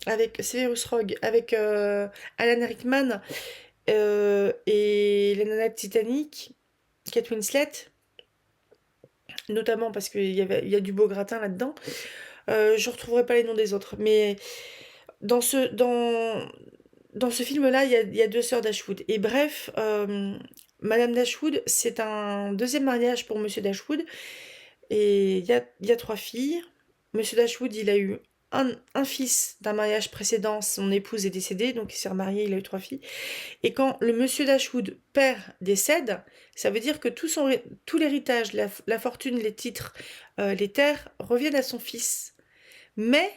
avec Severus Rogue, avec Alan Rickman et les nanas de Titanic, Kate Winslet, notamment parce qu'il y a du beau gratin là-dedans. Je retrouverai pas les noms des autres, mais dans ce film-là, il y a 2 sœurs Dashwood. Et bref, Madame Dashwood, c'est un deuxième mariage pour Monsieur Dashwood. Et il y a 3 filles. Monsieur Dashwood, il a eu un fils d'un mariage précédent. Son épouse est décédée, donc il s'est remarié, il a eu 3 filles. Et quand le Monsieur Dashwood père décède, ça veut dire que tout l'héritage, la fortune, les titres, les terres reviennent à son fils. Mais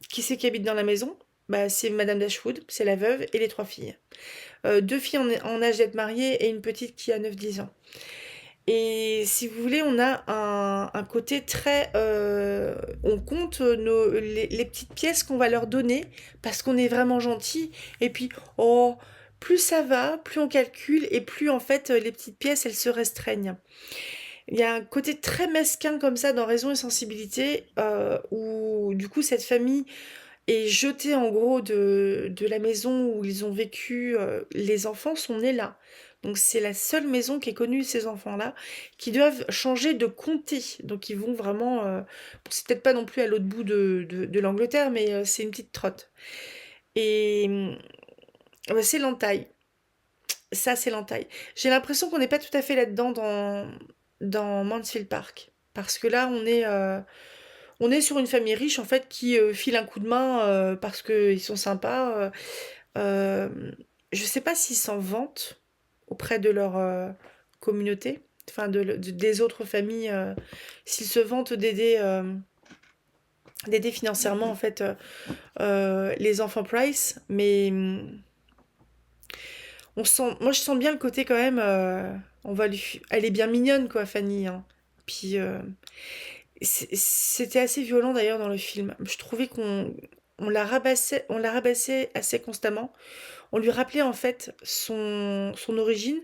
qui c'est qui habite dans la maison? Bah, c'est Madame Dashwood, c'est la veuve et les 3 filles. 2 filles en âge d'être mariées et une petite qui a 9-10 ans. Et si vous voulez, on a un côté très... on compte les petites pièces qu'on va leur donner parce qu'on est vraiment gentil. Et puis, oh, plus ça va, plus on calcule et plus en fait les petites pièces elles se restreignent. Il y a un côté très mesquin comme ça dans Raison et Sensibilité où du coup cette famille est jetée en gros de la maison où ils ont vécu. Les enfants sont nés là. Donc c'est la seule maison qui ait connu ces enfants-là, qui doivent changer de comté. Donc ils vont vraiment... bon, c'est peut-être pas non plus à l'autre bout de l'Angleterre, mais c'est une petite trotte. Et bah, c'est l'entaille. Ça, c'est l'entaille. J'ai l'impression qu'on n'est pas tout à fait là-dedans dans Mansfield Park. Parce que là, on est sur une famille riche, en fait, qui file un coup de main parce qu'ils sont sympas. Je sais pas s'ils s'en vantent auprès de leur communauté, enfin des autres familles, s'ils se vantent d'aider financièrement, en fait, les enfants Price. Mais moi je sens bien le côté quand même. Elle est bien mignonne quoi, Fanny, hein. Puis c'était assez violent d'ailleurs dans le film. Je trouvais on la rabaissait assez constamment. On lui rappelait en fait son origine,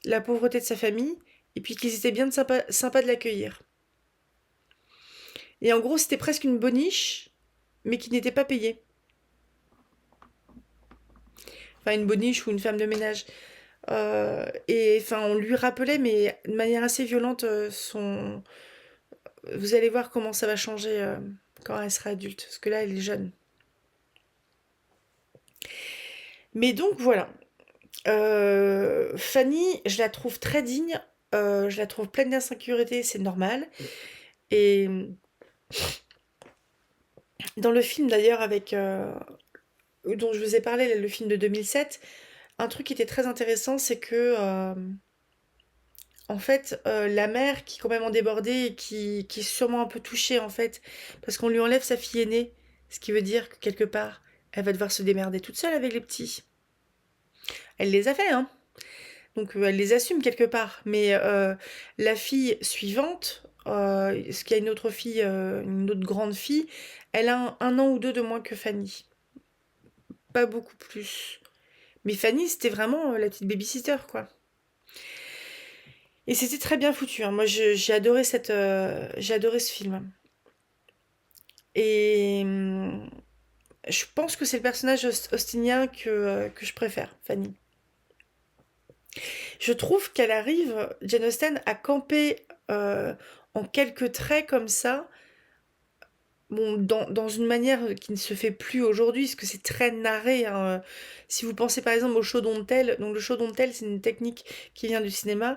la pauvreté de sa famille, et puis qu'ils étaient bien sympa de l'accueillir. Et en gros, c'était presque une boniche, mais qui n'était pas payée. Enfin, une boniche ou une femme de ménage. Et enfin, on lui rappelait, mais de manière assez violente, son. Vous allez voir comment ça va changer quand elle sera adulte, parce que là, elle est jeune. Mais donc voilà. Fanny, je la trouve très digne. Je la trouve pleine d'insécurité, c'est normal. Et dans le film d'ailleurs avec dont je vous ai parlé, le film de 2007, un truc qui était très intéressant, c'est que en fait, la mère qui est complètement débordée et qui est sûrement un peu touchée en fait, parce qu'on lui enlève sa fille aînée, ce qui veut dire que quelque part, elle va devoir se démerder toute seule avec les petits. Elle les a fait, hein. Donc elle les assume quelque part. Mais la fille suivante, ce qu'il y a une autre fille, une autre grande fille, elle a un an ou deux de moins que Fanny. Pas beaucoup plus. Mais Fanny, c'était vraiment la petite babysitter, quoi. Et c'était très bien foutu, hein. Moi, j'ai adoré j'ai adoré ce film. Et je pense que c'est le personnage austinien que je préfère, Fanny. Je trouve qu'elle arrive, Jane Austen, à camper en quelques traits comme ça, bon, dans une manière qui ne se fait plus aujourd'hui, parce que c'est très narré, hein. Si vous pensez par exemple au show don't tell, donc le show don't tell, c'est une technique qui vient du cinéma,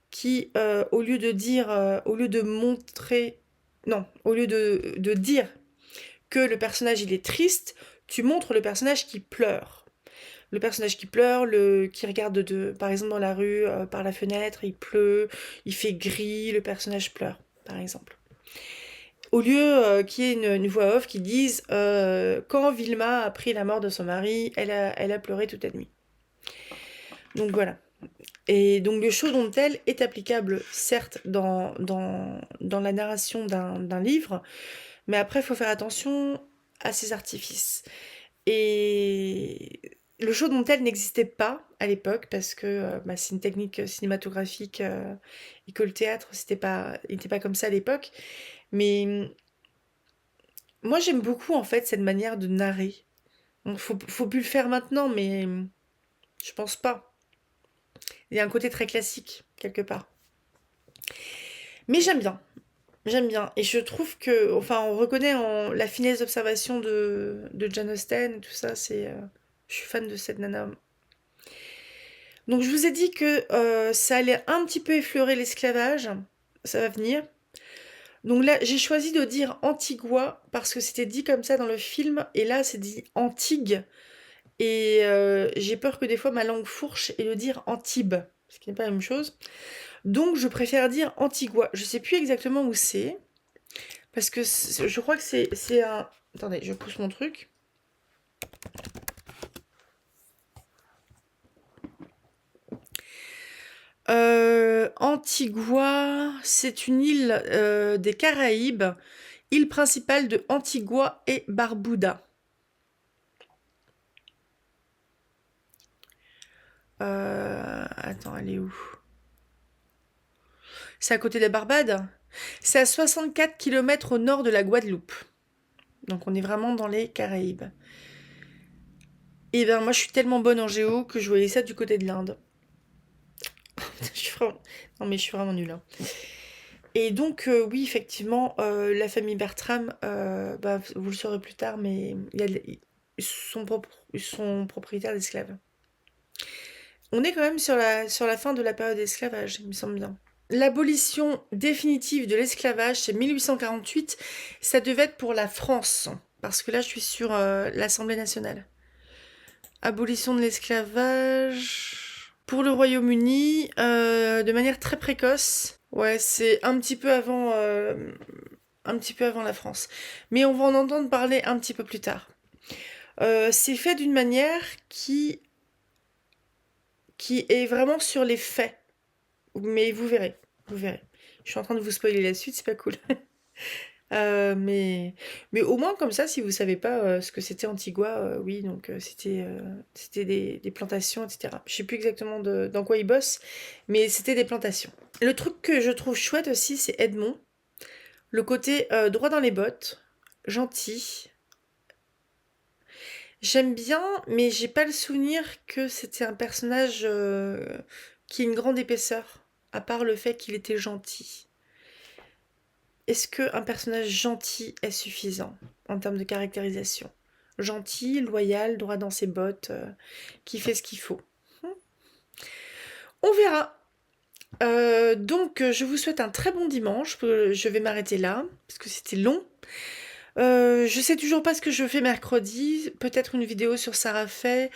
qui, au lieu de montrer, non, au lieu de dire que le personnage il est triste, tu montres le personnage qui pleure. Le personnage qui pleure, qui regarde par exemple dans la rue, par la fenêtre, il pleut, il fait gris, le personnage pleure, par exemple. Au lieu qu'il y ait une voix off qui dise quand Vilma a appris la mort de son mari, elle a pleuré toute la nuit. Donc voilà. Et donc le show don't tell est applicable, certes, dans la narration d'un livre, mais après, il faut faire attention à ses artifices. Et le show don't tell n'existait pas à l'époque parce que bah, c'est une technique cinématographique et que le théâtre, il n'était pas comme ça à l'époque. Mais moi, j'aime beaucoup en fait cette manière de narrer. Bon, faut plus le faire maintenant, mais je pense pas. Il y a un côté très classique quelque part. Mais j'aime bien. J'aime bien. Et je trouve que, enfin, on reconnaît la finesse d'observation de Jane Austen et tout ça. Je suis fan de cette nana. Donc, je vous ai dit que ça allait un petit peu effleurer l'esclavage. Ça va venir. Donc là, j'ai choisi de dire Antigua parce que c'était dit comme ça dans le film. Et là, c'est dit Antigue. Et j'ai peur que des fois ma langue fourche et le dire Antibes, ce qui n'est pas la même chose. Donc, je préfère dire Antigua. Je sais plus exactement où c'est. Parce que je crois que c'est un... Attendez, je pousse mon truc. Antigua, c'est une île des Caraïbes, île principale de Antigua et Barbuda. Attends, elle est où? C'est à côté de la Barbade. C'est à 64 km au nord de la Guadeloupe. Donc on est vraiment dans les Caraïbes. Et ben moi je suis tellement bonne en géo que je voyais ça du côté de l'Inde. Je suis vraiment... Non mais je suis vraiment nulle. Hein. Et donc oui effectivement la famille Bertram, bah, vous le saurez plus tard, mais ils sont propriétaires d'esclaves. On est quand même sur la fin de la période d'esclavage, il me semble bien. L'abolition définitive de l'esclavage, c'est 1848. Ça devait être pour la France, parce que là, je suis sur l'Assemblée nationale. Abolition de l'esclavage pour le Royaume-Uni, de manière très précoce. Ouais, c'est un petit peu avant la France. Mais on va en entendre parler un petit peu plus tard. C'est fait d'une manière qui est vraiment sur les faits. Mais vous verrez, vous verrez. Je suis en train de vous spoiler la suite, c'est pas cool. Mais au moins comme ça, si vous savez pas ce que c'était Antigua, oui, donc c'était des plantations, etc. Je sais plus exactement dans quoi ils bossent, mais c'était des plantations. Le truc que je trouve chouette aussi, c'est Edmond. Le côté droit dans les bottes, gentil. J'aime bien, mais j'ai pas le souvenir que c'était un personnage qui a une grande épaisseur, à part le fait qu'il était gentil. Est-ce qu'un personnage gentil est suffisant en termes de caractérisation? Gentil, loyal, droit dans ses bottes, qui fait ce qu'il faut. On verra. Donc, je vous souhaite un très bon dimanche. Je vais m'arrêter là, parce que c'était long. Je sais toujours pas ce que je fais mercredi. Peut-être une vidéo sur Sarah Fay.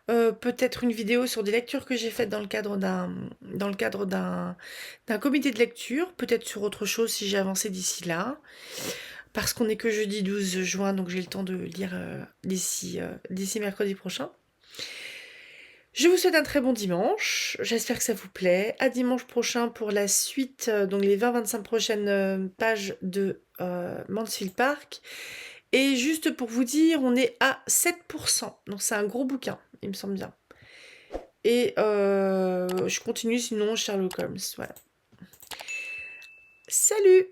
Peut-être une vidéo sur des lectures que j'ai faites dans le cadre d'un comité de lecture. Peut-être sur autre chose si j'ai avancé d'ici là. Parce qu'on n'est que jeudi 12 juin, donc j'ai le temps de lire d'ici mercredi prochain. Je vous souhaite un très bon dimanche. J'espère que ça vous plaît. À dimanche prochain pour la suite, donc les 20-25 prochaines pages de Mansfield Park. Et juste pour vous dire, on est à 7%. Donc c'est un gros bouquin, il me semble bien. Et je continue sinon Sherlock Holmes. Voilà. Salut!